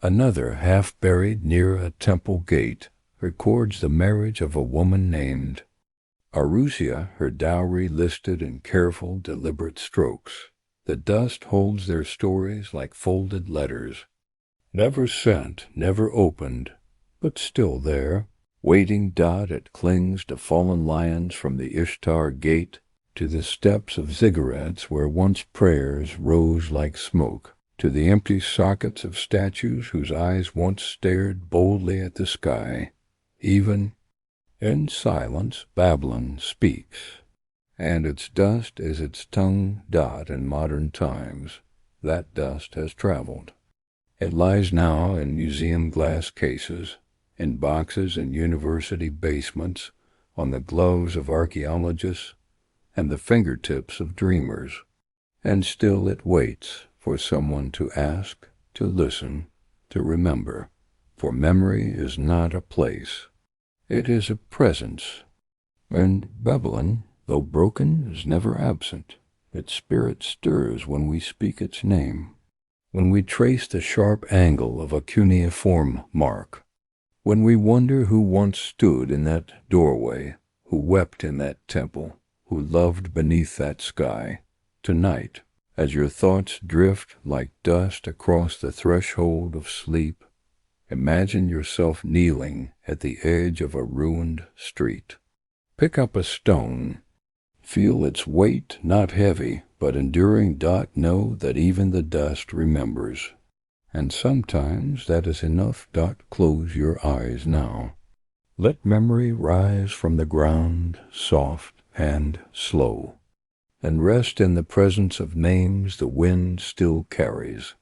Another, half buried near a temple gate, records the marriage of a woman named Arusia, her dowry listed in careful, deliberate strokes. The dust holds their stories like folded letters, never sent, never opened, but still there, waiting. It clings to fallen lions from the Ishtar gate, to the steps of ziggurats where once prayers rose like smoke, to the empty sockets of statues whose eyes once stared boldly at the sky. Even in silence Babylon speaks, and its dust is its tongue. In modern times, that dust has traveled. It lies now in museum glass cases, in boxes in university basements, on the gloves of archaeologists, and the fingertips of dreamers. And still it waits for someone to ask, to listen, to remember. For memory is not a place. It is a presence. And Babylon, though broken, is never absent. Its spirit stirs when we speak its name, when we trace the sharp angle of a cuneiform mark, when we wonder who once stood in that doorway, who wept in that temple, who loved beneath that sky. Tonight, as your thoughts drift like dust across the threshold of sleep, imagine yourself kneeling at the edge of a ruined street. Pick up a stone. Feel its weight, not heavy, but enduring. Know that even the dust remembers. And sometimes that is enough. Close your eyes now. Let memory rise from the ground, soft and slow, and rest in the presence of names the wind still carries.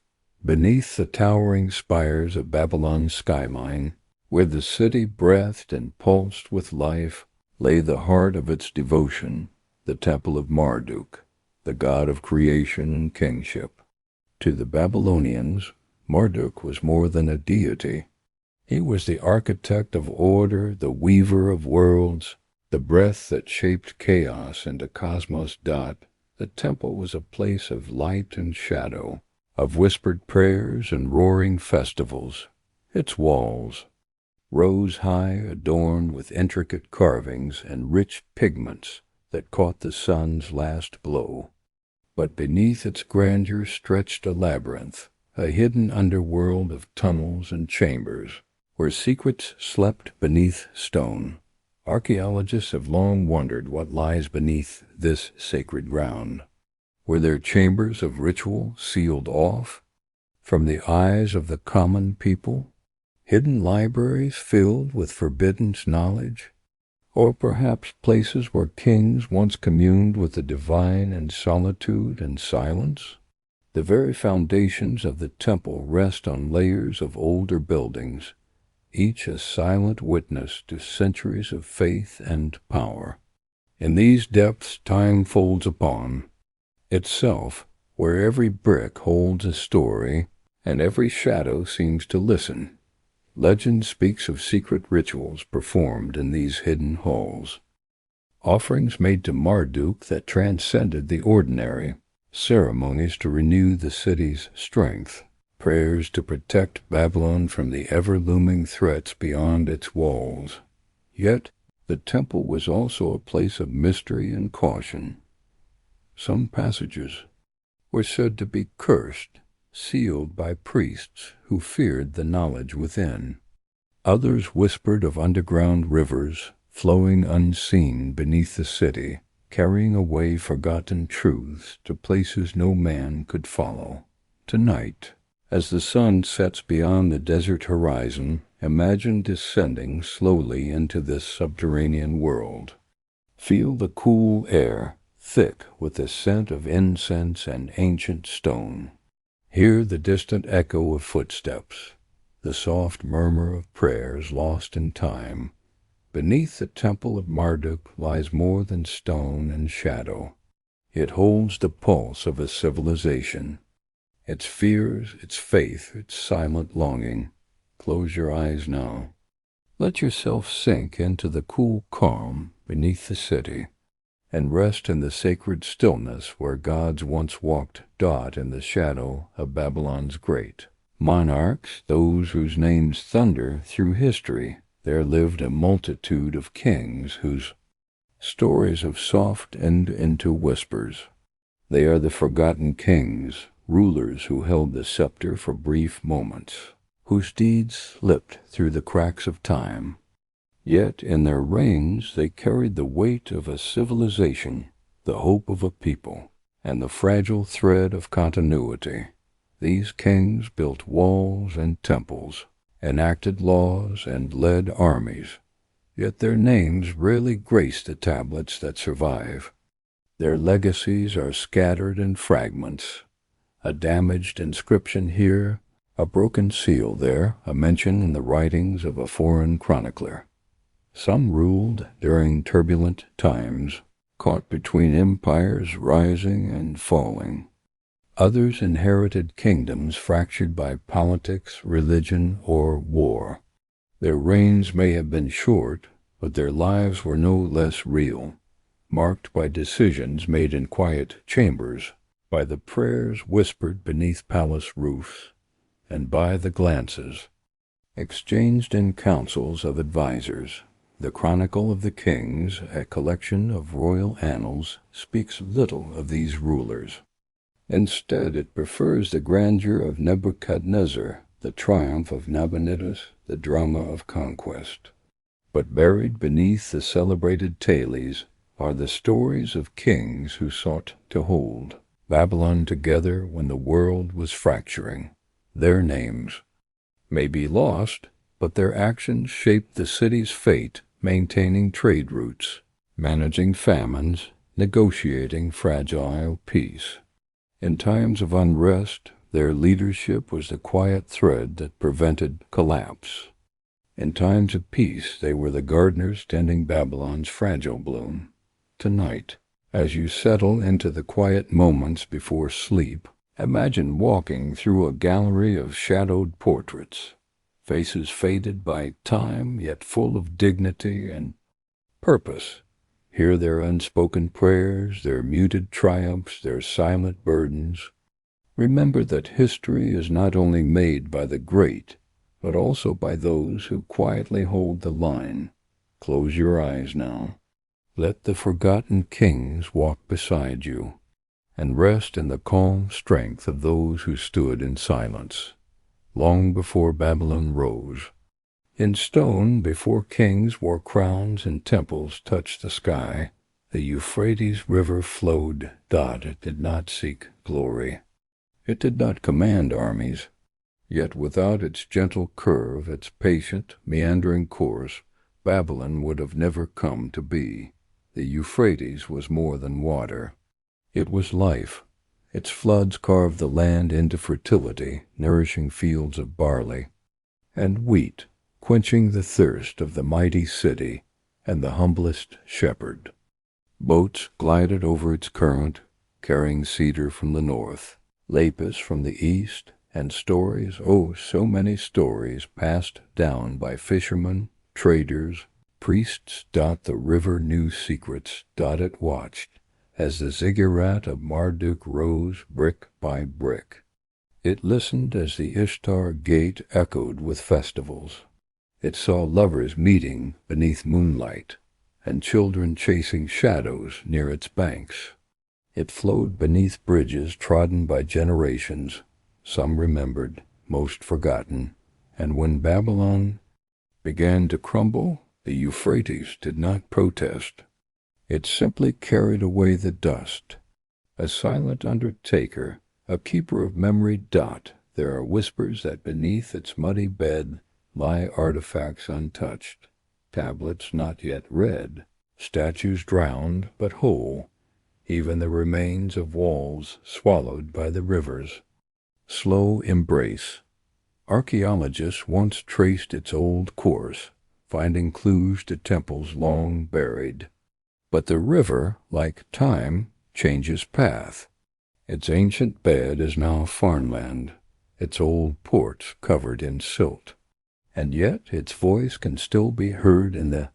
Beneath the towering spires of Babylon's skyline, where the city breathed and pulsed with life, lay the heart of its devotion, the temple of Marduk, the god of creation and kingship. To the Babylonians, Marduk was more than a deity. He was the architect of order, the weaver of worlds, the breath that shaped chaos into cosmos. The temple was a place of light and shadow, of whispered prayers and roaring festivals. Its walls rose high, adorned with intricate carvings and rich pigments that caught the sun's last blow. But beneath its grandeur stretched a labyrinth, a hidden underworld of tunnels and chambers, where secrets slept beneath stone. Archaeologists have long wondered what lies beneath this sacred ground. Were there chambers of ritual sealed off from the eyes of the common people? Hidden libraries filled with forbidden knowledge? Or perhaps places where kings once communed with the divine in solitude and silence? The very foundations of the temple rest on layers of older buildings, each a silent witness to centuries of faith and power. In these depths time folds upon itself, where every brick holds a story, and every shadow seems to listen. Legend speaks of secret rituals performed in these hidden halls, offerings made to Marduk that transcended the ordinary, ceremonies to renew the city's strength, prayers to protect Babylon from the ever-looming threats beyond its walls. Yet the temple was also a place of mystery and caution. Some passages were said to be cursed, sealed by priests who feared the knowledge within. Others whispered of underground rivers flowing unseen beneath the city, carrying away forgotten truths to places no man could follow. Tonight, as the sun sets beyond the desert horizon, imagine descending slowly into this subterranean world. Feel the cool air, thick with the scent of incense and ancient stone. Hear the distant echo of footsteps, the soft murmur of prayers lost in time. Beneath the temple of Marduk lies more than stone and shadow. It holds the pulse of a civilization, its fears, its faith, its silent longing. Close your eyes now. Let yourself sink into the cool calm beneath the city, and rest in the sacred stillness where gods once walked. In the shadow of Babylon's great monarchs, those whose names thunder through history, there lived a multitude of kings whose stories have softened into whispers. They are the forgotten kings, rulers who held the scepter for brief moments, whose deeds slipped through the cracks of time. Yet in their reigns they carried the weight of a civilization, the hope of a people, and the fragile thread of continuity. These kings built walls and temples, enacted laws and led armies, yet their names rarely grace the tablets that survive. Their legacies are scattered in fragments, a damaged inscription here, a broken seal there, a mention in the writings of a foreign chronicler. Some ruled during turbulent times, caught between empires rising and falling. Others inherited kingdoms fractured by politics, religion, or war. Their reigns may have been short, but their lives were no less real, marked by decisions made in quiet chambers, by the prayers whispered beneath palace roofs, and by the glances exchanged in councils of advisers. The Chronicle of the Kings, a collection of royal annals, speaks little of these rulers. Instead, it prefers the grandeur of Nebuchadnezzar, the triumph of Nabonidus, the drama of conquest. But buried beneath the celebrated tales are the stories of kings who sought to hold Babylon together when the world was fracturing. Their names may be lost, but their actions shaped the city's fate, maintaining trade routes, managing famines, negotiating fragile peace. In times of unrest, their leadership was the quiet thread that prevented collapse. In times of peace, they were the gardeners tending Babylon's fragile bloom. Tonight, as you settle into the quiet moments before sleep, imagine walking through a gallery of shadowed portraits, faces faded by time yet full of dignity and purpose. Hear their unspoken prayers, their muted triumphs, their silent burdens. Remember that history is not only made by the great, but also by those who quietly hold the line. Close your eyes now. Let the forgotten kings walk beside you, and rest in the calm strength of those who stood in silence, long before Babylon rose. In stone, before kings wore crowns and temples touched the sky, the Euphrates River flowed. It did not seek glory. It did not command armies. Yet without its gentle curve, its patient, meandering course, Babylon would have never come to be. The Euphrates was more than water. It was life. Its floods carved the land into fertility, nourishing fields of barley and wheat, quenching the thirst of the mighty city and the humblest shepherd. Boats glided over its current, carrying cedar from the north, lapis from the east, and stories, oh, so many stories, passed down by fishermen, traders, priests. The river knew secrets. It watched as the ziggurat of Marduk rose brick by brick. It listened as the Ishtar gate echoed with festivals. It saw lovers meeting beneath moonlight, and children chasing shadows near its banks. It flowed beneath bridges trodden by generations, some remembered, most forgotten. And when Babylon began to crumble, the Euphrates did not protest. It simply carried away the dust. A silent undertaker, a keeper of memory. There are whispers that beneath its muddy bed lie artifacts untouched, tablets not yet read, statues drowned but whole, even the remains of walls swallowed by the rivers. Slow embrace. Archaeologists once traced its old course, finding clues to temples long buried. But the river, like time, changes path. Its ancient bed is now farmland, its old ports covered in silt. And yet its voice can still be heard in the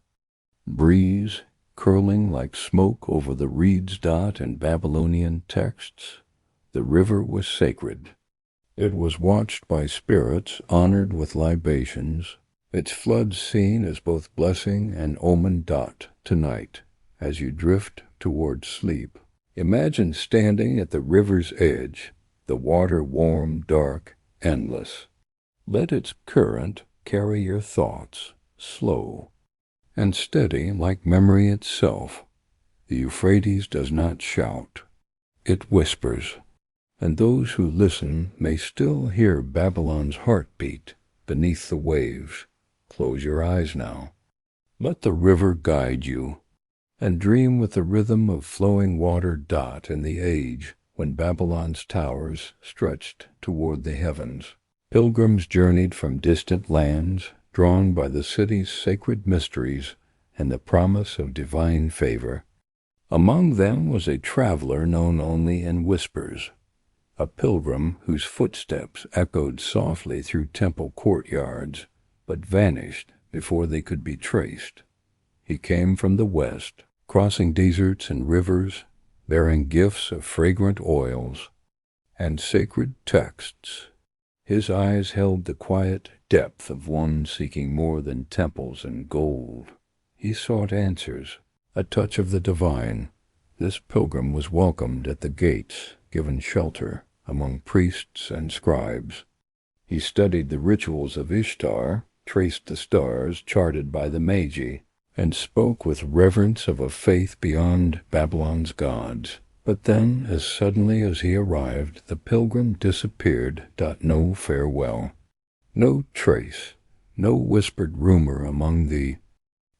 breeze, curling like smoke over the reeds. In Babylonian texts, the river was sacred. It was watched by spirits, honored with libations, its floods seen as both blessing and omen. Tonight, as you drift toward sleep, imagine standing at the river's edge, the water warm, dark, endless. Let its current carry your thoughts, slow and steady like memory itself. The Euphrates does not shout. It whispers, and those who listen may still hear Babylon's heartbeat beneath the waves. Close your eyes now. Let the river guide you, and dream with the rhythm of flowing water. In the age when Babylon's towers stretched toward the heavens, pilgrims journeyed from distant lands, drawn by the city's sacred mysteries and the promise of divine favor. Among them was a traveler known only in whispers, a pilgrim whose footsteps echoed softly through temple courtyards, but vanished before they could be traced. He came from the west, crossing deserts and rivers, bearing gifts of fragrant oils and sacred texts. His eyes held the quiet depth of one seeking more than temples and gold. He sought answers, a touch of the divine. This pilgrim was welcomed at the gates, given shelter among priests and scribes. He studied the rituals of Ishtar, traced the stars charted by the Magi, and spoke with reverence of a faith beyond Babylon's gods. But then, as suddenly as he arrived, the pilgrim disappeared. No farewell, no trace, no whispered rumor among the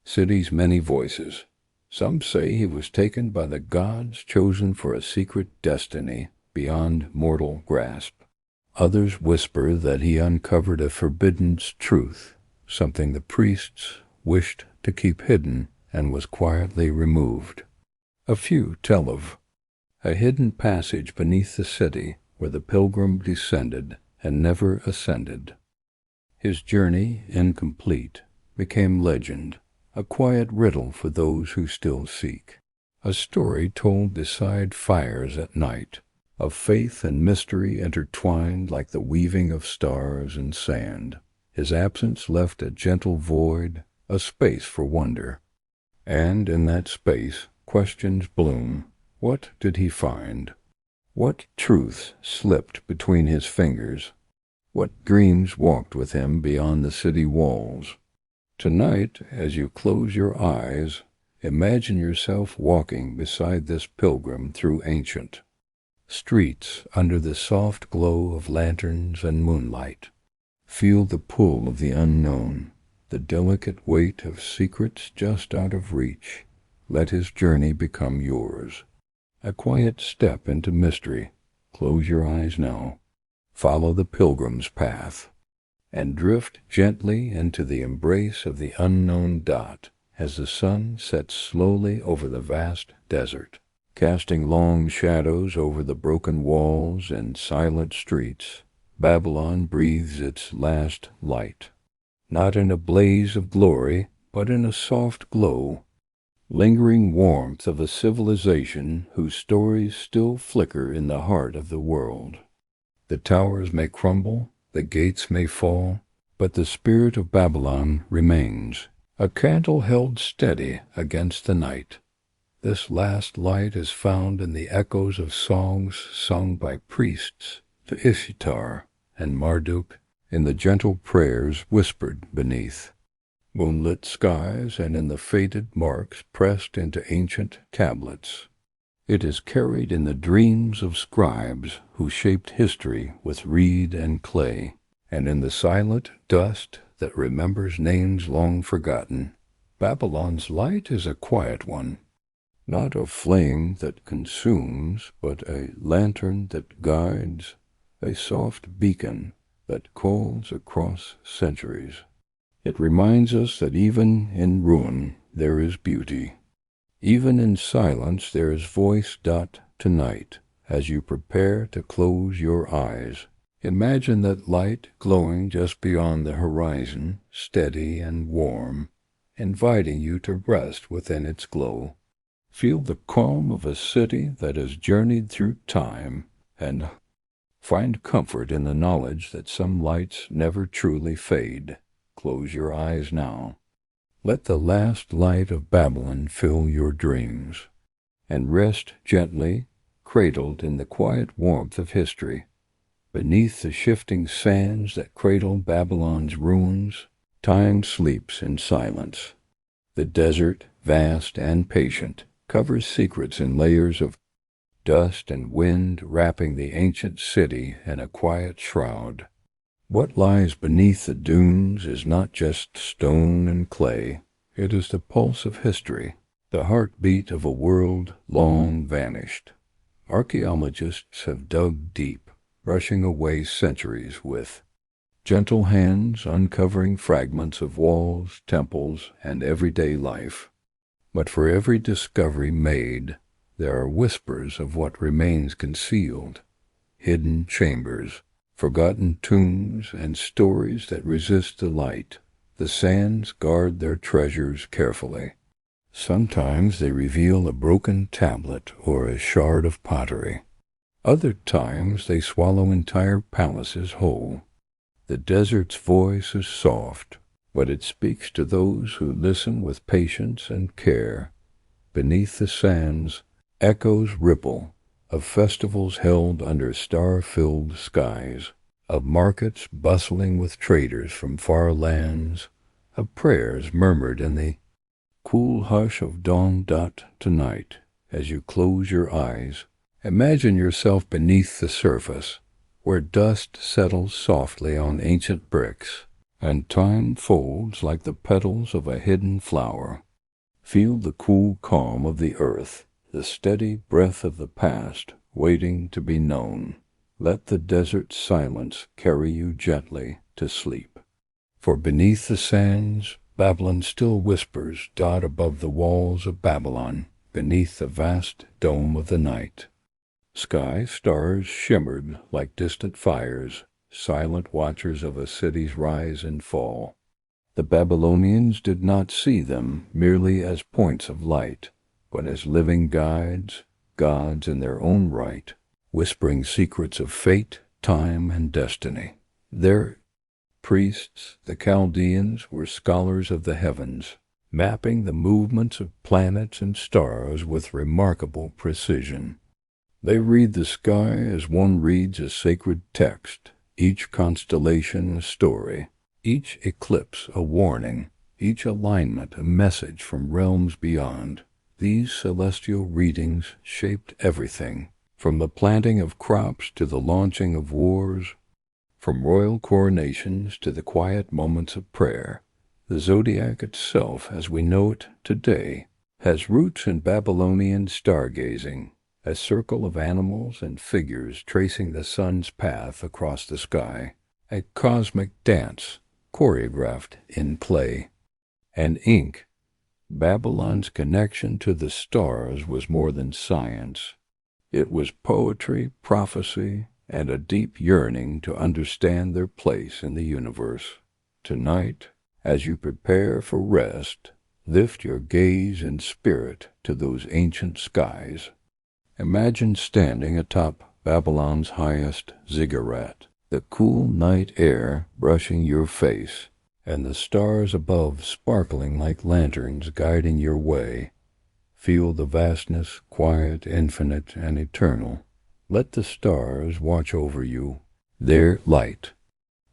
city's many voices. Some say he was taken by the gods, chosen for a secret destiny beyond mortal grasp. Others whisper that he uncovered a forbidden truth, something the priests wished to keep hidden, and was quietly removed. A few tell of a hidden passage beneath the city where the pilgrim descended and never ascended. His journey, incomplete, became legend, a quiet riddle for those who still seek. A story told beside fires at night, of faith and mystery intertwined like the weaving of stars and sand. His absence left a gentle void, a space for wonder. And in that space, questions bloom. What did he find? What truths slipped between his fingers? What dreams walked with him beyond the city walls? Tonight, as you close your eyes, imagine yourself walking beside this pilgrim through ancient streets under the soft glow of lanterns and moonlight. Feel the pull of the unknown, the delicate weight of secrets just out of reach. Let his journey become yours. A quiet step into mystery. Close your eyes now. Follow the pilgrim's path, and drift gently into the embrace of the unknown dot as the sun sets slowly over the vast desert, casting long shadows over the broken walls and silent streets. Babylon breathes its last light, not in a blaze of glory, but in a soft glow, lingering warmth of a civilization whose stories still flicker in the heart of the world. The towers may crumble, the gates may fall, but the spirit of Babylon remains, a candle held steady against the night. This last light is found in the echoes of songs sung by priests to Ishtar and Marduk, in the gentle prayers whispered beneath moonlit skies, and in the faded marks pressed into ancient tablets. It is carried in the dreams of scribes who shaped history with reed and clay, and in the silent dust that remembers names long forgotten. Babylon's light is a quiet one, not a flame that consumes, but a lantern that guides, a soft beacon that calls across centuries. It reminds us that even in ruin there is beauty. Even in silence there is voice. Tonight, as you prepare to close your eyes, imagine that light glowing just beyond the horizon, steady and warm, inviting you to rest within its glow. Feel the calm of a city that has journeyed through time, and find comfort in the knowledge that some lights never truly fade. Close your eyes now. Let the last light of Babylon fill your dreams, and rest gently, cradled in the quiet warmth of history. Beneath the shifting sands that cradle Babylon's ruins, time sleeps in silence. The desert, vast and patient, covers secrets in layers of dust and wind, wrapping the ancient city in a quiet shroud. What lies beneath the dunes is not just stone and clay. It is the pulse of history, the heartbeat of a world long vanished. Archaeologists have dug deep, brushing away centuries with gentle hands, uncovering fragments of walls, temples, and everyday life. But for every discovery made, there are whispers of what remains concealed. hidden chambers, forgotten tombs, and stories that resist the light. The sands guard their treasures carefully. Sometimes they reveal a broken tablet or a shard of pottery. Other times they swallow entire palaces whole. The desert's voice is soft, but it speaks to those who listen with patience and care. Beneath the sands, echoes ripple of festivals held under star-filled skies, of markets bustling with traders from far lands, of prayers murmured in the cool hush of dawn. Tonight, as you close your eyes, imagine yourself beneath the surface, where dust settles softly on ancient bricks, and time folds like the petals of a hidden flower. Feel the cool calm of the earth, the steady breath of the past waiting to be known. Let the desert silence carry you gently to sleep. For beneath the sands, Babylon still whispers above the walls of Babylon, beneath the vast dome of the night. Sky stars shimmered like distant fires, silent watchers of a city's rise and fall. The Babylonians did not see them merely as points of light, but as living guides, gods in their own right, whispering secrets of fate, time, and destiny. Their priests, the Chaldeans, were scholars of the heavens, mapping the movements of planets and stars with remarkable precision. They read the sky as one reads a sacred text, each constellation a story, each eclipse a warning, each alignment a message from realms beyond. These celestial readings shaped everything, from the planting of crops to the launching of wars, from royal coronations to the quiet moments of prayer. The zodiac itself, as we know it today, has roots in Babylonian stargazing, a circle of animals and figures tracing the sun's path across the sky, a cosmic dance choreographed in clay and ink. Babylon's connection to the stars was more than science. It was poetry, prophecy, and a deep yearning to understand their place in the universe. Tonight, as you prepare for rest, lift your gaze and spirit to those ancient skies. Imagine standing atop Babylon's highest ziggurat, the cool night air brushing your face, and the stars above sparkling like lanterns guiding your way. Feel the vastness, quiet, infinite, and eternal. Let the stars watch over you, their light,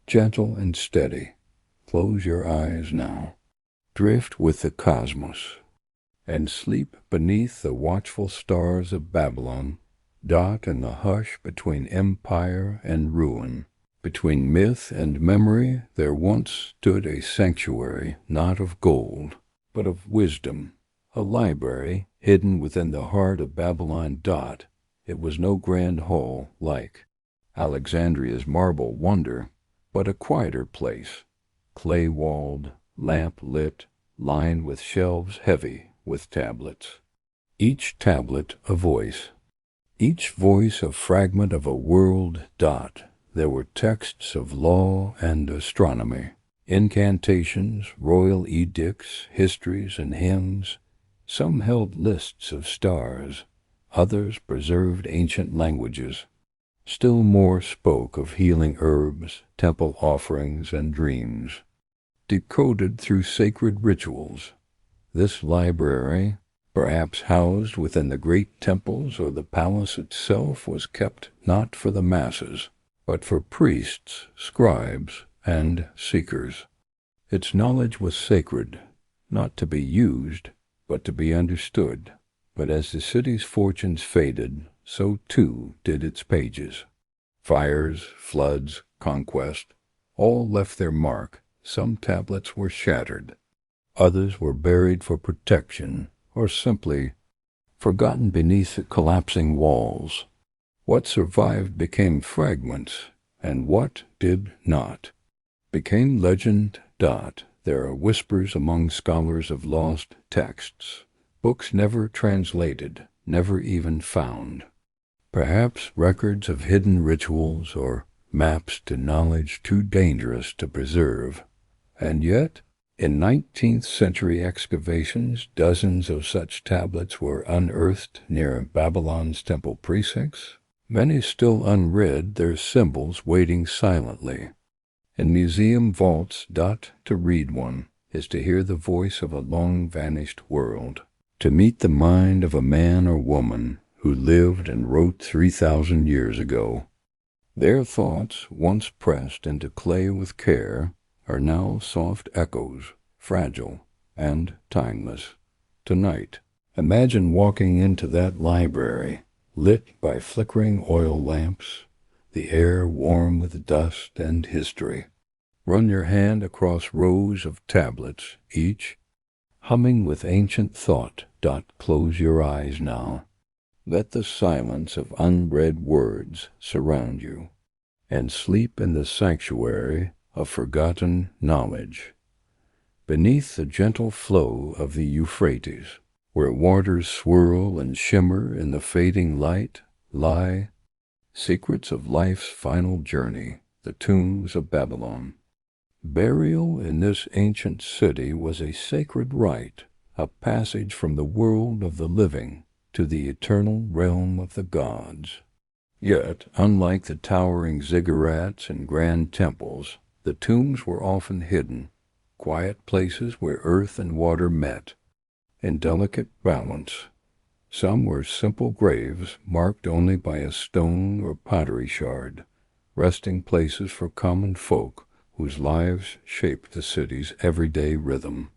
gentle and steady. Close your eyes now. Drift with the cosmos, and sleep beneath the watchful stars of Babylon. In the hush between empire and ruin, between myth and memory, there once stood a sanctuary, not of gold, but of wisdom, a library hidden within the heart of Babylon. It was no grand hall like Alexandria's marble wonder, but a quieter place, clay-walled, lamp-lit, lined with shelves heavy with tablets. Each tablet a voice, each voice a fragment of a world. There were texts of law and astronomy, incantations, royal edicts, histories, and hymns. Some held lists of stars, others preserved ancient languages. Still more spoke of healing herbs, temple offerings, and dreams, decoded through sacred rituals. This library, perhaps housed within the great temples or the palace itself, was kept not for the masses, but for priests, scribes, and seekers. Its knowledge was sacred, not to be used, but to be understood. But as the city's fortunes faded, so too did its pages. Fires, floods, conquest, all left their mark. Some tablets were shattered. Others were buried for protection, or simply forgotten beneath the collapsing walls. What survived became fragments, and what did not became legend. There are whispers among scholars of lost texts, books never translated, never even found. perhaps records of hidden rituals or maps to knowledge too dangerous to preserve. And yet, in 19th century excavations, dozens of such tablets were unearthed near Babylon's temple precincts, many still unread, their symbols waiting silently. In museum vaults, to read one is to hear the voice of a long-vanished world, to meet the mind of a man or woman who lived and wrote 3,000 years ago. Their thoughts, once pressed into clay with care, are now soft echoes, fragile and timeless. Tonight, imagine walking into that library, lit by flickering oil lamps, the air warm with dust and history. Run your hand across rows of tablets, each humming with ancient thought. Close your eyes now. Let the silence of unread words surround you, and sleep in the sanctuary of forgotten knowledge. Beneath the gentle flow of the Euphrates, where waters swirl and shimmer in the fading light, lie secrets of life's final journey, the tombs of Babylon. Burial in this ancient city was a sacred rite, a passage from the world of the living to the eternal realm of the gods. Yet, unlike the towering ziggurats and grand temples, the tombs were often hidden, quiet places where earth and water met, in delicate balance. Some were simple graves marked only by a stone or pottery shard, resting places for common folk whose lives shaped the city's everyday rhythm.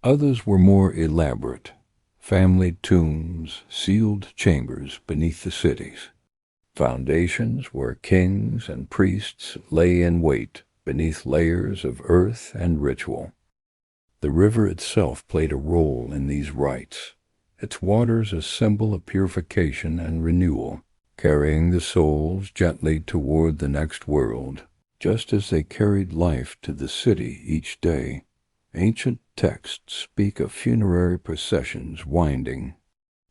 Others were more elaborate, family tombs, sealed chambers beneath the cities, foundations where kings and priests lay in wait beneath layers of earth and ritual. The river itself played a role in these rites, its waters a symbol of purification and renewal, carrying the souls gently toward the next world, just as they carried life to the city each day. Ancient texts speak of funerary processions winding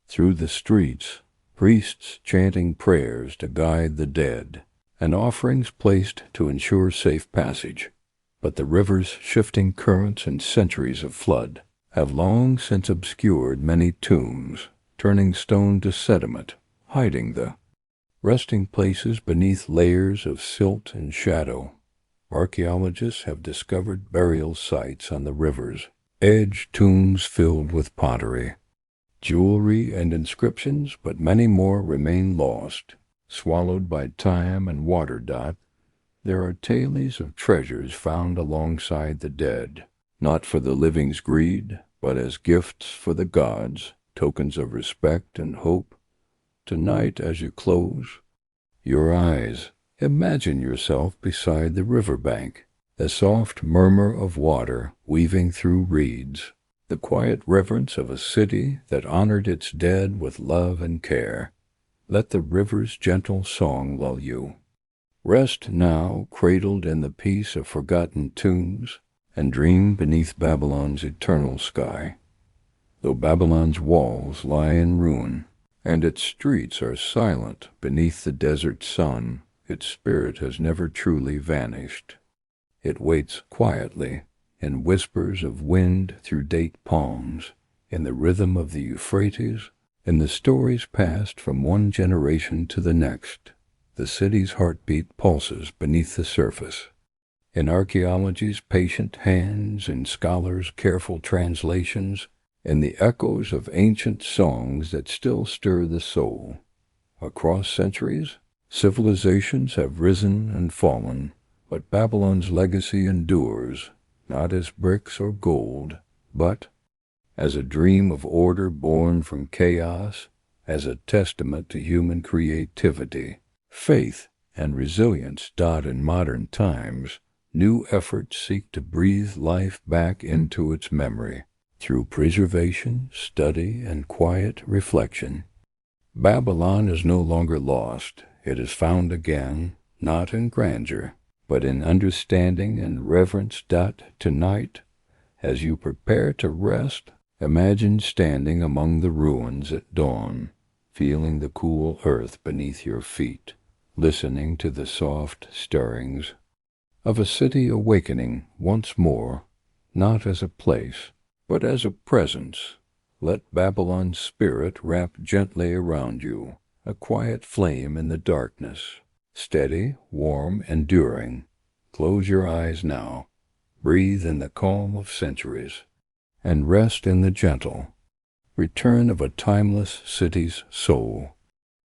through the streets, priests chanting prayers to guide the dead, and offerings placed to ensure safe passage. But the river's shifting currents and centuries of flood have long since obscured many tombs, turning stone to sediment, hiding the resting places beneath layers of silt and shadow. Archaeologists have discovered burial sites on the river's edge, tombs filled with pottery, jewelry, and inscriptions, but many more remain lost, swallowed by time and water. There are tales of treasures found alongside the dead, not for the living's greed, but as gifts for the gods, tokens of respect and hope. Tonight, as you close your eyes, imagine yourself beside the riverbank, the soft murmur of water weaving through reeds, the quiet reverence of a city that honored its dead with love and care. Let the river's gentle song lull you. Rest now, cradled in the peace of forgotten tombs, and dream beneath Babylon's eternal sky. Though Babylon's walls lie in ruin, and its streets are silent beneath the desert sun, its spirit has never truly vanished. It waits quietly, in whispers of wind through date palms, in the rhythm of the Euphrates, in the stories passed from one generation to the next. The city's heartbeat pulses beneath the surface. In archaeology's patient hands, in scholars' careful translations, in the echoes of ancient songs that still stir the soul. Across centuries, civilizations have risen and fallen, but Babylon's legacy endures, not as bricks or gold, but as a dream of order born from chaos, as a testament to human creativity, faith, and resilience. In modern times, new efforts seek to breathe life back into its memory, through preservation, study, and quiet reflection. Babylon is no longer lost. It is found again, not in grandeur, but in understanding and reverence. Tonight, as you prepare to rest, imagine standing among the ruins at dawn, feeling the cool earth beneath your feet, listening to the soft stirrings of a city awakening once more, not as a place, but as a presence. Let Babylon's spirit wrap gently around you, a quiet flame in the darkness, steady, warm, enduring. Close your eyes now, breathe in the calm of centuries, and rest in the gentle return of a timeless city's soul.